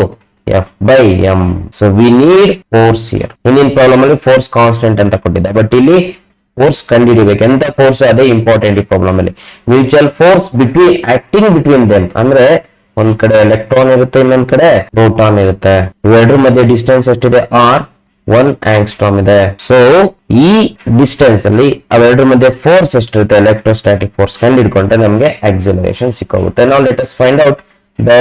A: F by m. So we need force here. ಹಿಂದಿನ ಪ್ರಾಬ್ಲಮ್ ಅಲ್ಲಿ ಫೋರ್ಸ್ ಕಾನ್ಸ್ಟೆಂಟ್ ಅಂತ ಕೊಟ್ಟಿದ್ದೆ, but ಇಲ್ಲಿ force ಕಂಡುಹಿಡಿಬೇಕು. ಎಂತ ಫೋರ್ಸ್ ಅದೇ ಇಂಪಾರ್ಟೆಂಟ್ ಈ ಪ್ರಾಬ್ಲಮ್ ಅಲ್ಲಿ. Mutual force acting between them, ಅಂದ್ರೆ ಒಂದ್ ಕಡೆ ಎಲೆಕ್ಟ್ರಾನ್ ಇರುತ್ತೆ, ಇನ್ನೊಂದ್ ಕಡೆ ಪ್ರೋಟಾನ್ ಇರುತ್ತೆ. ಇವೆರಡರ ಮಧ್ಯೆ ಡಿಸ್ಟೆನ್ಸ್ ಎಷ್ಟಿದೆ, R 1 angstrom ಇದೆ. ಸೊ ಈ ಡಿಸ್ಟೆನ್ಸ್ ಅಲ್ಲಿ ಅವೆರಡರ ಮಧ್ಯೆ ಫೋರ್ಸ್ ಎಷ್ಟಿರುತ್ತೆ, ಎಲೆಕ್ಟ್ರೋಸ್ಟಾಟಿಕ್ ಫೋರ್ಸ್ ಕಂಡುಹಿಡ್ಕೊಂಡ್ರೆ ನಮ್ಗೆ ಆಕ್ಸಿಲರೇಷನ್ ಸಿಕ್ಕೋಗುತ್ತೆ. ನಾವು let us find out the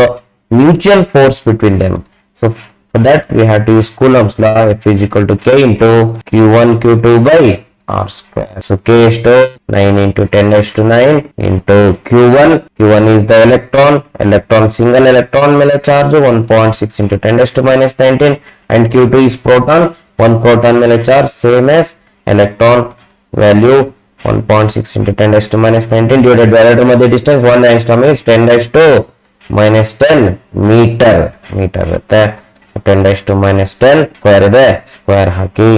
A: mutual force between them. So for that we have to use Coulomb's law. F is equal to K into Q1 Q2 by R square. So K is to 9 into 10 raised to 9 into Q1. Q1 is the electron. Single electron ಮೇಲೆ charge 1.6 into 10 raised to minus 19 and Q2 is proton. 1 proton ಮೇಲೆ charge same as electron value 1.6 into 10 raised to minus 19 divided by electron ಮಧ್ಯೆ distance 1 angstrom is 10 raised to minus 10 meter ಇರುತ್ತೆ. 10 raised to minus 10 square ಇದೆ, square ಹಾಕಿ.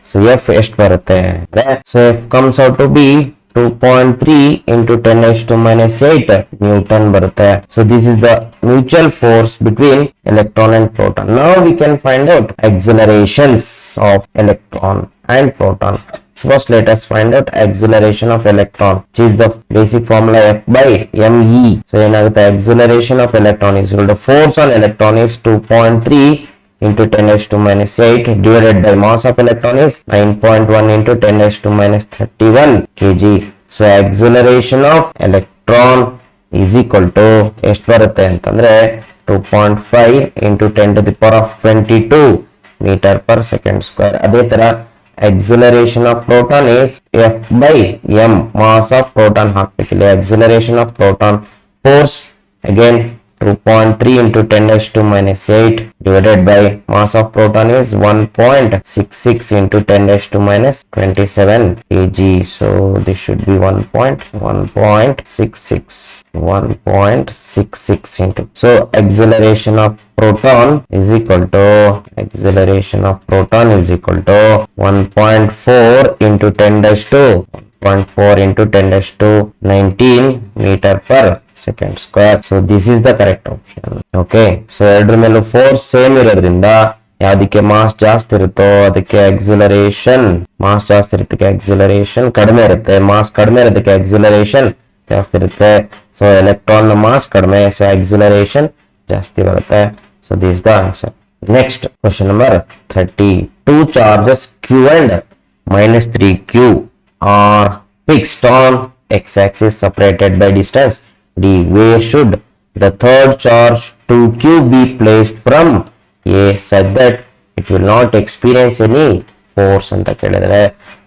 A: So F ಎಷ್ಟು ಬರುತ್ತೆ? So F comes out to be 2.3 into 10 raised to minus 8 Newton ಬರುತ್ತೆ. So this is the mutual force between electron and proton. Now we can find out accelerations of electron and proton. So first let us find out acceleration of electron, which is the basic formula F by me. So ಏನಾಗುತ್ತೆ? Acceleration of electron is equal to force on electron is 2.3 into 10 raised to minus 8 divided by mass of electron is 9.1 into 10 raised to minus 31 kg. So acceleration of electron is equal to ಎಷ್ಟು ಬರುತ್ತೆ ಅಂತಂದ್ರೆ 2.5 into 10 to the power of 22 meter per second square. ಅದೇ ತರ acceleration of proton is F by m, mass of proton ಹಾಕ್ಬೇಕಿಲ್ಲ. acceleration of proton force again 2.3 into 10 raised to minus 8 divided by mass of proton is 1.66 into 10 raised to minus 27 kg. So this should be 1.66 into. So acceleration of proton is equal to 1.4 into 10 raised to 0.4 into 10 raised to 19 meter per second square. So this is the correct option. Okay. So ಎರಡರ ಮೇಲೂ force same ಇರೋದ್ರಿಂದ ಯಾವ್ದಕ್ಕೆ mass ಜಾಸ್ತಿ ಇರುತ್ತೋ ಅದಕ್ಕೆ acceleration ಕಡಿಮೆ ಇರುತ್ತೆ. Mass ಕಡಿಮೆ ಇರೋದಕ್ಕೆ ಆಕ್ಸಿಲರೇಷನ್ ಜಾಸ್ತಿ ಇರುತ್ತೆ. ಸೊ ಎಲೆಕ್ಟ್ರಾನ್ ಮಾಸ್ ಕಡಿಮೆ, ಸೊ ಆಕ್ಸಿಲರೇಷನ್ ಜಾಸ್ತಿ ಬರುತ್ತೆ. So this the answer. Next question number 30. Two charges Q and minus 3Q are fixed on x-axis separated by distance d. Where should the third charge 2Q be placed from A such that it will not experience any force ಅಂತ ಕೇಳಿದರೆ.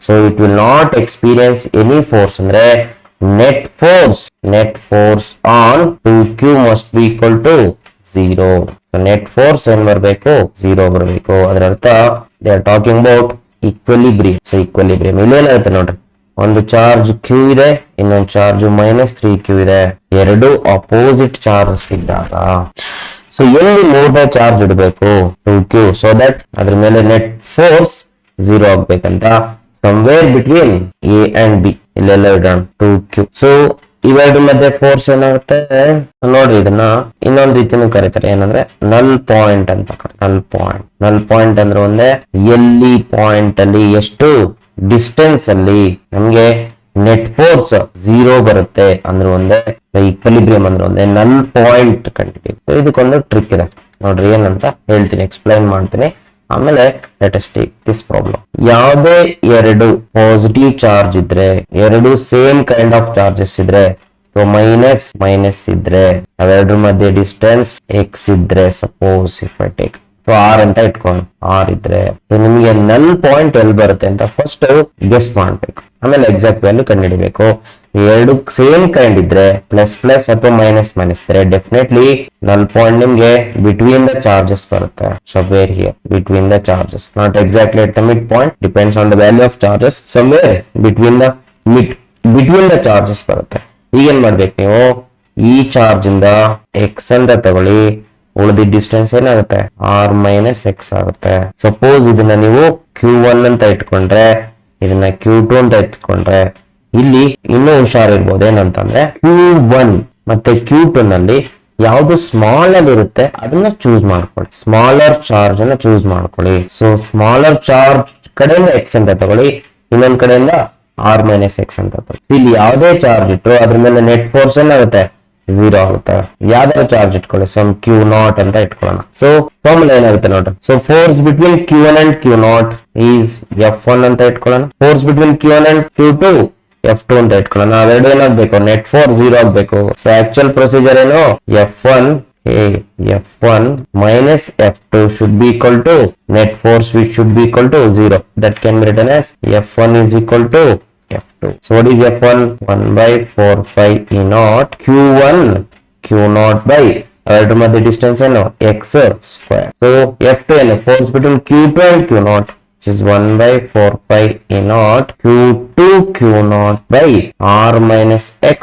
A: So it will not experience any force ಅಂದ್ರೆ net force on 2Q must be equal to 0. So net force ಏನ್ ಬರಬೇಕು? 0 ಬರಬೇಕು. ಅದರ ಅರ್ಥ they are talking about equilibrium. So equilibrium ಇಲ್ಲೇನಾಗುತ್ತೆ ನೋಡ್ರಿ, ಒಂದು ಚಾರ್ಜ್ Q ಇದೆ, ಇನ್ನೊಂದು ಚಾರ್ಜ್ -3Q ಇದೆ. ಎರಡು ಅಪೋಸಿಟ್ ಚಾರ್ಜ್ ಇದ್ದಾಗ ಸೊ ಎಲ್ಲಿ ಮೂರನೇ ಚಾರ್ಜ್ ಇಡಬೇಕು? 2Q, ಸೊ ದಟ್ ಅದ್ರ ಮೇಲೆ ನೆಟ್ ಫೋರ್ಸ್ 0 ಆಗ್ಬೇಕಂತ somewhere between A and B ಇಲ್ಲೆಲ್ಲ ಇಡೋಣ 2Q. ಸೊ ಇವೆರಡು ಮಧ್ಯೆ ಫೋರ್ಸ್ ಏನಾಗುತ್ತೆ ನೋಡ್ರಿ, ಇದನ್ನ ಇನ್ನೊಂದು ರೀತಿನೂ ಕರೀತಾರೆ, ಏನಂದ್ರೆ ನಲ್ ಪಾಯಿಂಟ್ ಅಂತ ಕರೀತಾರೆ. ನಲ್ ಪಾಯಿಂಟ್ ಅಂದ್ರೆ ಒಂದೇ ಎಲ್ಲಿ ಪಾಯಿಂಟ್ ಅಲ್ಲಿ ಎಷ್ಟು ಡಿಸ್ಟೆನ್ಸ್ ಅಲ್ಲಿ ನಮ್ಗೆ ನೆಟ್ ಫೋರ್ಸ್ 0 ಬರುತ್ತೆ ಅಂದ್ರೆ ಒಂದೇ, ಈಕ್ವಿಲಿಬ್ರಿಯಂ ಅಂದ್ರೆ ಒಂದೇ, ನಲ್ ಪಾಯಿಂಟ್ ಕಂಡಿದ್ದೀವಿ. ಇದಕ್ಕೊಂದು ಟ್ರಿಕ್ ಇದೆ ನೋಡ್ರಿ, ಏನಂತ ಹೇಳ್ತೀನಿ, ಎಕ್ಸ್ಪ್ಲೈನ್ ಮಾಡ್ತೀನಿ, ಆಮೇಲೆ let us take this problem. ಯಾವುದೇ ಎರಡು ಪಾಸಿಟಿವ್ ಚಾರ್ಜ್ ಇದ್ರೆ, ಎರಡು ಸೇಮ್ ಕೈಂಡ್ ಆಫ್ ಚಾರ್ಜಸ್ ಇದ್ರೆ, ಮೈನಸ್ ಇದ್ರೆ, ಅವೆರಡ್ರ ಮಧ್ಯೆ ಡಿಸ್ಟೆನ್ಸ್ ಎಕ್ಸ್ ಇದ್ರೆ, suppose if I take R ಅಂತ ಇಟ್ಕೊಂಡು, ಆರ್ ಇದ್ರೆ ನಿಮ್ಗೆ ನಲ್ ಪಾಯಿಂಟ್ ಎಲ್ಲಿ ಬರುತ್ತೆ ಅಂತ ಫಸ್ಟ್ ಗೆಸ್ ಮಾಡ್ಬೇಕು, ಆಮೇಲೆ ಎಕ್ಸಾಕ್ಟ್ ವ್ಯಾಲ್ಯೂ ಕಂಡುಹಿಡಿಬೇಕು. ಎರಡು ಸೇಮ್ ಕೈಂಡ್ ಇದ್ರೆ ಪ್ಲಸ್ ಅಥವಾ ಮೈನಸ್ ಇದ್ರೆ ಡೆಫಿನೆಟ್ಲಿ ನಲ್ ಪಾಯಿಂಟ್ ನಿಮ್ಗೆ ಬಿಟ್ವೀನ್ ದ ಚಾರ್ಜಸ್ ಬರುತ್ತೆ. somewhere here between the charges, not exactly at the midpoint, depends on the value of charges, somewhere between the charges ಬರುತ್ತೆ. ಈಗೇನ್ ಮಾಡ್ಬೇಕು ನೀವು, ಈ ಚಾರ್ಜ್ ಇಂದ ಎಕ್ಸ್ ಅಂತ ತಗೊಳ್ಳಿ, ಉಳಿದಿದ್ದ ಡಿಸ್ಟೆನ್ಸ್ ಏನಾಗುತ್ತೆ ಆರ್ ಮೈನಸ್ ಎಕ್ಸ್ ಆಗುತ್ತೆ. ಸಪೋಸ್ ಇದನ್ನ ನೀವು Q1 ಅಂತ ಇಟ್ಕೊಂಡ್ರೆ, ಇದನ್ನ Q2 ಅಂತ ಇಟ್ಕೊಂಡ್ರೆ, ಇಲ್ಲಿ ಇನ್ನೂ ಹುಷಾರಿರ್ಬೋದು. ಏನಂತಂದ್ರೆ Q1 ಮತ್ತೆ Q2 ನಲ್ಲಿ ಯಾವ್ದು ಸ್ಮಾಲ್ ಅಲ್ಲಿ ಇರುತ್ತೆ ಅದನ್ನ ಚೂಸ್ ಮಾಡ್ಕೊಳ್ಳಿ, ಸ್ಮಾಲರ್ ಚಾರ್ಜ್ ಅನ್ನ ಚೂಸ್ ಮಾಡ್ಕೊಳ್ಳಿ. ಸೊ ಸ್ಮಾಲರ್ ಚಾರ್ಜ್ ಕಡೆಯಿಂದ ಎಕ್ಸ್ ಅಂತ ತಗೊಳ್ಳಿ, ಇನ್ನೊಂದ್ ಕಡೆಯಿಂದ ಆರ್ ಮೈನಸ್ ಎಕ್ಸ್ ಅಂತ ತಗೊಳ್ಳಿ. ಇಲ್ಲಿ ಯಾವುದೇ ಚಾರ್ಜ್ ಇಟ್ಟು ಅದ್ರ ಮೇಲೆ ನೆಟ್ ಫೋರ್ಸ್ ಏನಾಗುತ್ತೆ 0 ಆಗುತ್ತೆ. ಯಾವ್ದಾದ್ರು ಚಾರ್ಜ್ ಇಟ್ಕೊಳ್ಳಿ, ಸಮ್ Q0 ಅಂತ ಇಟ್ಕೊಳ್ಳೋಣ. ಸೊ ಫಾರ್ಮುಲಾ ಏನಾಗುತ್ತೆ ನೋಡ್ರಿ, so force between Q1 and Q0 is F1 ಅಂತ ಇಟ್ಕೊಳ್ಳೋಣ. Force between Q1 and Q2 F2 ಅಂತ ಇಟ್ಕೊಳ್ಳೋಣ. ಅವೆರಡು ಏನಾಗಬೇಕು, ನೆಟ್ ಫೋರ್ಸ್ 0 ಆಗ್ಬೇಕು. ಸೊ ಆಕ್ಚುಯಲ್ ಪ್ರೊಸೀಜರ್ ಏನು, F1 minus F2 should be equal to net force which should be equal to 0. That can be written as F1 is equal to F2. So what is F1? 1 by 4 pi E naught Q1 Q naught by ಎರಡು ಮಧ್ಯೆ distance ಏನು x square. So F2 ಏನು force between Q2 and Q naught which is 1 by 4 pi E naught Q2 Q naught by R minus x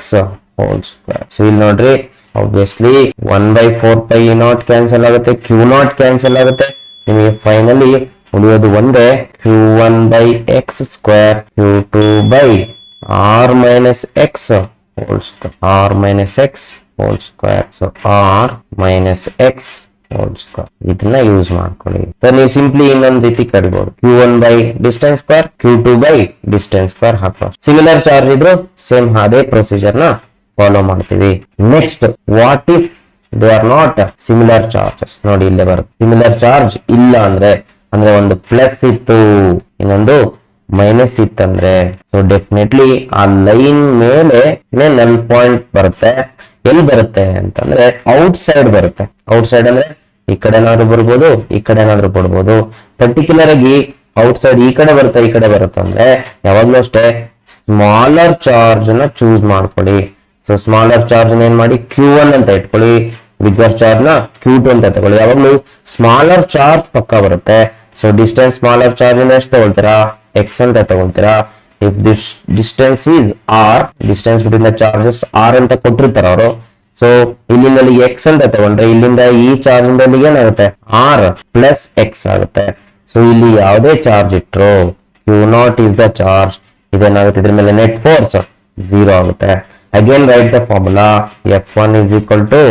A: whole square. So ಇಲ್ಲಿ ನೋಡ್ರಿ obviously 1 by 4 pi E naught cancel ಆಗುತ್ತೆ, Q naught cancel ಆಗುತ್ತೆ, ನಿಮಗೆ finally ಉಳಿಯೋದು ಒಂದೇ Q1 by x square Q2 by R minus x whole square. R minus x whole square. So R minus x whole square. ಇದನ್ನ use ಮಾಡ್ಕೊಳ್ಳಿ. ನೀವು simply ಇನ್ನೊಂದು ರೀತಿ ಕರಿಬಹುದು, Q1 by distance square Q2 by distance square ಹಾಕೋ. Similar charge ಇದ್ರು same ಅದೇ procedure ನ ಫಾಲೋ ಮಾಡ್ತೀವಿ. Next what if they are not similar charges. ನೋಡಿ ಇಲ್ಲೇ ಬರುತ್ತೆ, ಸಿಮಿಲರ್ ಚಾರ್ಜ್ ಇಲ್ಲ ಅಂದ್ರೆ ಒಂದು ಪ್ಲಸ್ ಇತ್ತು ಇನ್ನೊಂದು ಮೈನಸ್ ಇತ್ತಂದ್ರೆ ಸೊ ಡೆಫಿನೆಟ್ಲಿ ಆ ಲೈನ್ ಮೇಲೆ ನಲ್ ಪಾಯಿಂಟ್ ಬರುತ್ತೆ. ಎಲ್ಲಿ ಬರುತ್ತೆ ಅಂತಂದ್ರೆ ಔಟ್ ಸೈಡ್ ಬರುತ್ತೆ. ಔಟ್ ಸೈಡ್ ಅಂದ್ರೆ ಈ ಕಡೆ ಏನಾದ್ರು ಬರ್ಬೋದು, ಈ ಕಡೆ ಏನಾದ್ರು ಬರ್ಬೋದು. ಪರ್ಟಿಕ್ಯುಲರ್ ಆಗಿ ಔಟ್ ಸೈಡ್ ಈ ಕಡೆ ಬರುತ್ತೆ ಅಂದ್ರೆ ಯಾವಾಗ್ಲೂ ಅಷ್ಟೇ ಸ್ಮಾಲರ್ ಚಾರ್ಜ್ ನ ಚೂಸ್ ಮಾಡ್ಕೊಳ್ಳಿ. ಸೊ ಸ್ಮಾಲರ್ ಚಾರ್ಜ್ ಏನ್ ಮಾಡಿ Q1 ಅಂತ ಇಟ್ಕೊಳ್ಳಿ, ಬಿಗ್ಗರ್ ಚಾರ್ಜ್ ನ Q2 ಅಂತ ತಗೊಳ್ಳಿ. ಯಾವಾಗ್ಲೂ ಸ್ಮಾಲರ್ ಚಾರ್ಜ್ ಪಕ್ಕ ಬರುತ್ತೆ. ಸೊ ಡಿಸ್ಟೆನ್ಸ್ ಸ್ಮಾಲರ್ ಚಾರ್ಜ್ ಎಷ್ಟು ತಗೊಳ್ತೀರಾ, x ಅಂತ ತಗೊಳ್ತೀರಾ. If this distance is r, distance between the charges r ಅಂತ ಕೊಟ್ಟಿರ್ತಾರ ಅವರು. ಸೊ ಇಲ್ಲಿಂದ x ಅಂತ ತಗೊಂಡ್ರೆ ಇಲ್ಲಿಂದ ಈ ಚಾರ್ಜ್ ಇಂದ ಇಲ್ಲಿಗೆ ಏನಾಗುತ್ತೆ r ಪ್ಲಸ್ x ಆಗುತ್ತೆ. ಸೊ ಇಲ್ಲಿ ಯಾವುದೇ ಚಾರ್ಜ್ ಇಟ್ರು Q0 is the charge, ಇದೇನಾಗುತ್ತೆ ಇದ್ರ ಮೇಲೆ ನೆಟ್ ಫೋರ್ಸ್ 0 ಆಗುತ್ತೆ. Again write the formula, F1 is equal to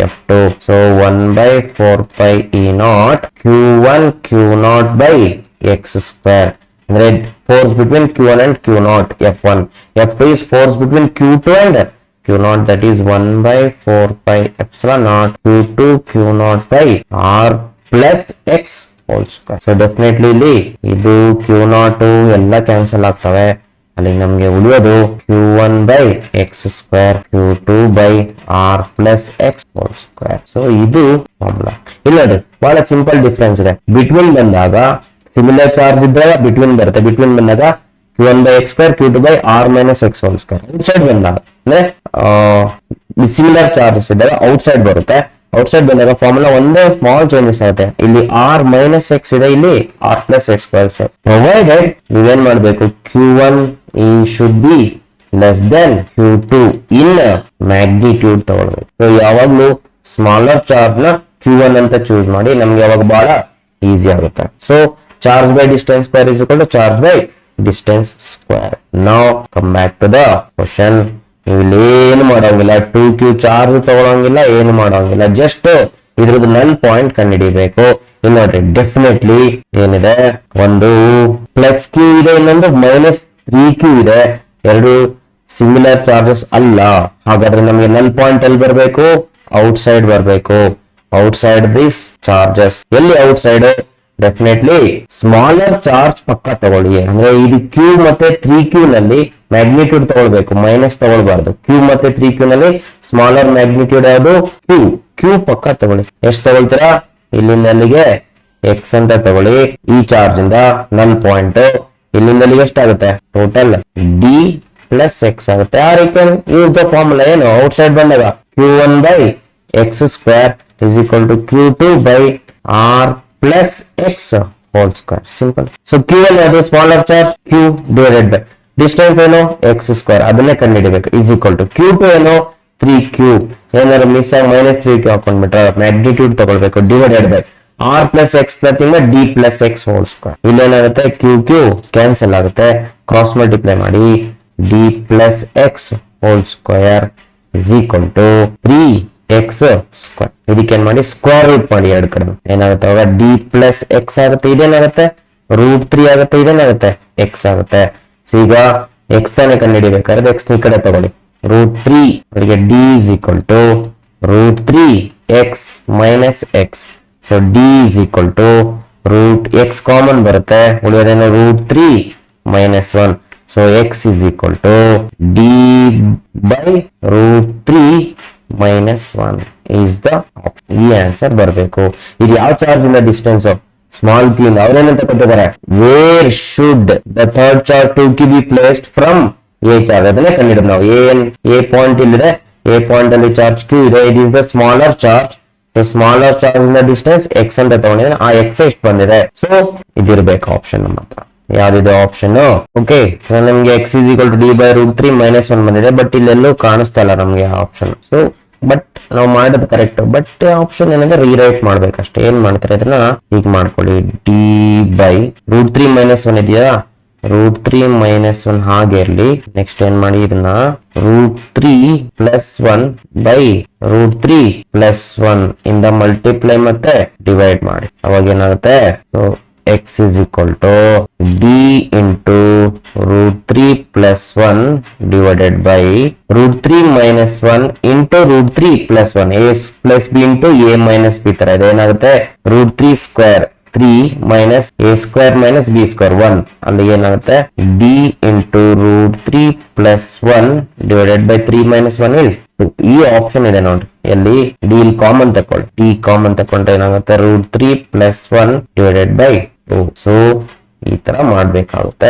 A: F2. So 1 by 4 pi E naught Q1 Q0 by x square. ಅಂದ್ರೆ force between Q1 and Q0 F1. F2 is force between Q2 and Q0, that is 1 by 4 pi epsilon naught Q2 Q0 by R plus x whole square. So definitely ಇಲ್ಲಿ ಇದು Q0 ಎಲ್ಲ cancel ಆಗ್ತವೆ. ಅಲ್ಲಿ ನಮಗೆ ಉಳಿಯೋದು Q1 by x square Q2 by R plus x whole square. So ಇದು formula. ಇಲ್ಲ ನೋಡಿ ಬಹಳ ಸಿಂಪಲ್ ಡಿಫರೆನ್ಸ್ ಇದೆ. ಬಿಟ್ವೀನ್ ಬಂದಾಗ ಸಿಮಿಲರ್ ಚಾರ್ಜ್ ಇದ್ದಾಗ ಬಿಟ್ವೀನ್ ಬರುತ್ತೆ, ಬಿಟ್ವೀನ್ ಬಂದಾಗ Q1 by x square Q2 by R minus x whole square. Out side ಬಂದಾಗ ಅಂದ್ರೆ ಸಿಮಿಲರ್ ಚಾರ್ಜಸ್ ಇದ್ದಾಗ ಔಟ್ ಸೈಡ್ ಬರುತ್ತೆ. ಔಟ್ ಸೈಡ್ ಬಂದಾಗ ಫಾರ್ಮುಲಾ ಒಂದೇ ಸ್ಮಾಲ್ ಚೇಂಜಸ್ ಆಗುತ್ತೆ. ಇಲ್ಲಿ R minus x ಇದೆ, ಇಲ್ಲಿ R plus x square. Provided ನೀವೇನ್ ಮಾಡ್ಬೇಕು, Q1 should be less than Q2 in magnitude ತಗೊಳ್ಬೇಕು. ಸೊ ಯಾವಾಗ್ಲೂ ಸ್ಮಾಲರ್ ಚಾರ್ಜ್ ನ Q1 ಅಂತ ಚೂಸ್ ಮಾಡಿ, ನಮ್ಗೆ ಯಾವಾಗ ಬಹಳ ಈಸಿ ಆಗುತ್ತೆ. So charge by distance square is equal to charge by distance square. Now come back to the question. ನೀವು ಇಲ್ಲಿ ಏನು ಮಾಡೋಂಗಿಲ್ಲ, 2q ಚಾರ್ಜ್ ತಗೊಳಂಗಿಲ್ಲ, ಏನು ಮಾಡೋಂಗಿಲ್ಲ, ಜಸ್ಟ್ ಇದ್ರದ್ದು ನಲ್ ಪಾಯಿಂಟ್ ಕಂಡುಹಿಡಿಬೇಕು. ಇಲ್ಲಿ ನೋಡ್ರಿ ಡೆಫಿನೆಟ್ಲಿ ಏನಿದೆ, ಒಂದು ಪ್ಲಸ್ ಕ್ಯೂ ಇದೆ, ಇನ್ನೊಂದು ಮೈನಸ್ 3q ಇದೆ. ಎರಡು ಸಿಮಿಲರ್ ಚಾರ್ಜಸ್ ಅಲ್ಲ. ಹಾಗಾದ್ರೆ ನಮಗೆ ನಲ್ ಪಾಯಿಂಟ್ ಎಲ್ಲಿ ಬರಬೇಕು, ಔಟ್ ಸೈಡ್ ಬರಬೇಕು. Outside this charges. ಎಲ್ಲಿ outside, definitely smaller charge ಪಕ್ಕ ತಗೊಳ್ಳಿ. ಅಂದ್ರೆ ಇದು q ಮತ್ತೆ 3q ನಲ್ಲಿ ಮ್ಯಾಗ್ನಿಟ್ಯೂಡ್ ತಗೊಳ್ಬೇಕು, ಮೈನಸ್ ತಗೊಳ್ಬಾರ್ದು. q ಮತ್ತೆ 3q ನಲ್ಲಿ ಸ್ಮಾಲರ್ ಮ್ಯಾಗ್ನಿಟ್ಯೂಡ್ ಯಾವುದು, q ಪಕ್ಕ ತಗೊಳ್ಳಿ. ಎಷ್ಟು ತಗೊಳ್ತೀರಾ, ಇಲ್ಲಿಂದ ಅಲ್ಲಿಗೆ x ಅಂತ ತಗೊಳ್ಳಿ. ಈ ಚಾರ್ಜ್ ಇಂದ ನನ್ ಪಾಯಿಂಟ್ ಇಲ್ಲಿಂದ ಅಲ್ಲಿಗೆ ಎಷ್ಟಾಗುತ್ತೆ, ಟೋಟಲ್ d ಪ್ಲಸ್ x ಆಗುತ್ತೆ. Are you can use the formula. ಏನು ಔಟ್ ಸೈಡ್ ಬಂದಾಗ Q1 by x square is equal to Q2 by R plus x whole square. Simple. So Q1 ಯಾವುದು smaller charge, q divided by distance ಏನು x square, ಅದನ್ನೇ ಕಂಡುಹಿಡಿಬೇಕು, is equal to Q2 ಏನು 3q. ಏನಾದ್ರು miss ಆಗಿ minus 3q ಹಾಕೊಂಡ್ಬಿಟ್ರೆ magnitude ತಗೊಳ್ಬೇಕು, divided by R plus x nothing but d plus x whole square. ಇಲ್ಲೇನಾಗುತ್ತೆ, q cancel ಆಗುತ್ತೆ, cross multiply ಮಾಡಿ d plus x whole square is equal to 3x square. ಇದಕ್ಕೆ ಏನ್ ಮಾಡಿ square root ಮಾಡಿ ಎರಡು ಕಡೆ. ಏನಾಗುತ್ತೆ ಅವಾಗ d plus x ಆಗುತ್ತೆ, ಇದೇನಾಗುತ್ತೆ ರೂಟ್ 3 ಆಗುತ್ತೆ, ಇದೇನಾಗುತ್ತೆ x ಆಗುತ್ತೆ. ಸೊ ಈಗ x ತಾನೇ ಕಂಡುಹಿಡಿಬೇಕಾದ್ರೆ x ಈ ಕಡೆ ತಗೊಳ್ಳಿ, ರೂಟ್ 3 ಅವರಿಗೆ d is equal to root 3x minus x. ಸೊ d is equal to root x common ಬರುತ್ತೆ, ಉಳಿಯೋದೇನು root 3 minus 1. So x is equal to d by root 3 minus 1 is the option. ಈ answer ಬರಬೇಕು. ಇದು ಯಾವ charge ಇಂದ distance, small Q ಇಂದ ಅವ್ರೇನಂತ ಕೊಟ್ಟಿದ್ದಾರೆ, wear should the third charge 2 be placed from A charge, ಅದನ್ನೇ ಕಂಡಿಡಿದ್ ನಾವು. ಎ ಪಾಯಿಂಟ್ ಇಲ್ಲಿದೆ, ಎ ಪಾಯಿಂಟ್ ಅಲ್ಲಿ ಚಾರ್ಜ್ ಕ್ಯೂ ಇದೆ, it is the smaller charge. So smaller charge ಇಂದ ಡಿಸ್ಟೆನ್ಸ್ ಎಕ್ಸ್ ಅಂತ ತಗೊಂಡಿದ್ರೆ ಆ ಎಕ್ಸ್ ಎಷ್ಟು ಬಂದಿದೆ. ಸೊ ಇದಿರ್ಬೇಕು ಆಪ್ಷನ್ ನಮ್ಮ ಹತ್ರ. ಯಾವ್ದಿದೆ ಆಪ್ಷನ್? ಓಕೆ, ನಮ್ಗೆ X is equal to D by root 3 -1 ಬಂದಿದೆ, ಬಟ್ ಇಲ್ಲೆಲ್ಲೂ ಕಾಣಿಸ್ತಾ ಇಲ್ಲ ನಮ್ಗೆ ಆಪ್ಷನ್. ಸೊ ಬಟ್ ನಾವು ಮಾಡೋದು ಕರೆಕ್ಟ್, ಬಟ್ ಆಪ್ಷನ್ ಏನಂದ್ರೆ ರೀರೈಟ್ ಮಾಡ್ಬೇಕಷ್ಟೇ. ಏನ್ ಮಾಡ್ತಾರೆ ಅದನ್ನ ಈಗ ಮಾಡ್ಕೊಳ್ಳಿ, ಡಿ ಬೈ ರೂಟ್ 3 -1 ಇದೆಯಾ, ರೂಟ್ 3 -1 ಹಾಗೆ ಇರ್ಲಿ. ನೆಕ್ಸ್ಟ್ ಏನ್ ಮಾಡಿ, ಇದನ್ನ ರೂಟ್ 3 + 1 ಬೈ ರೂಟ್ 3 + 1 ಇಂದ ಮಲ್ಟಿಪ್ಲೈ ಮತ್ತೆ ಡಿವೈಡ್ ಮಾಡಿ. ಅವಾಗ ಏನಾಗುತ್ತೆ, x is equal to d into root 3 + 1 divided by root 3 - 1 into root 3 + 1, a plus b into a minus b ತರ ಇದೆ. ಏನಾಗುತ್ತೆ, root 3 square 3 minus a square minus b square 1, ಅಲ್ಲಿ ಏನಾಗುತ್ತೆ d into root 3 + 1 divided by 3 - 1 is 2. ಈ option ಇದೆ ನೋಡ್ರಿ, ಎಲ್ಲಿ d common ತಕೊಳ್ಳಿ, d common ತಕೊಂಡ್ರೆ ಏನಾಗುತ್ತೆ, ರೂಟ್ 3 + 1 divided by 2. ಸೊ ಈ ತರ ಮಾಡ್ಬೇಕಾಗುತ್ತೆ.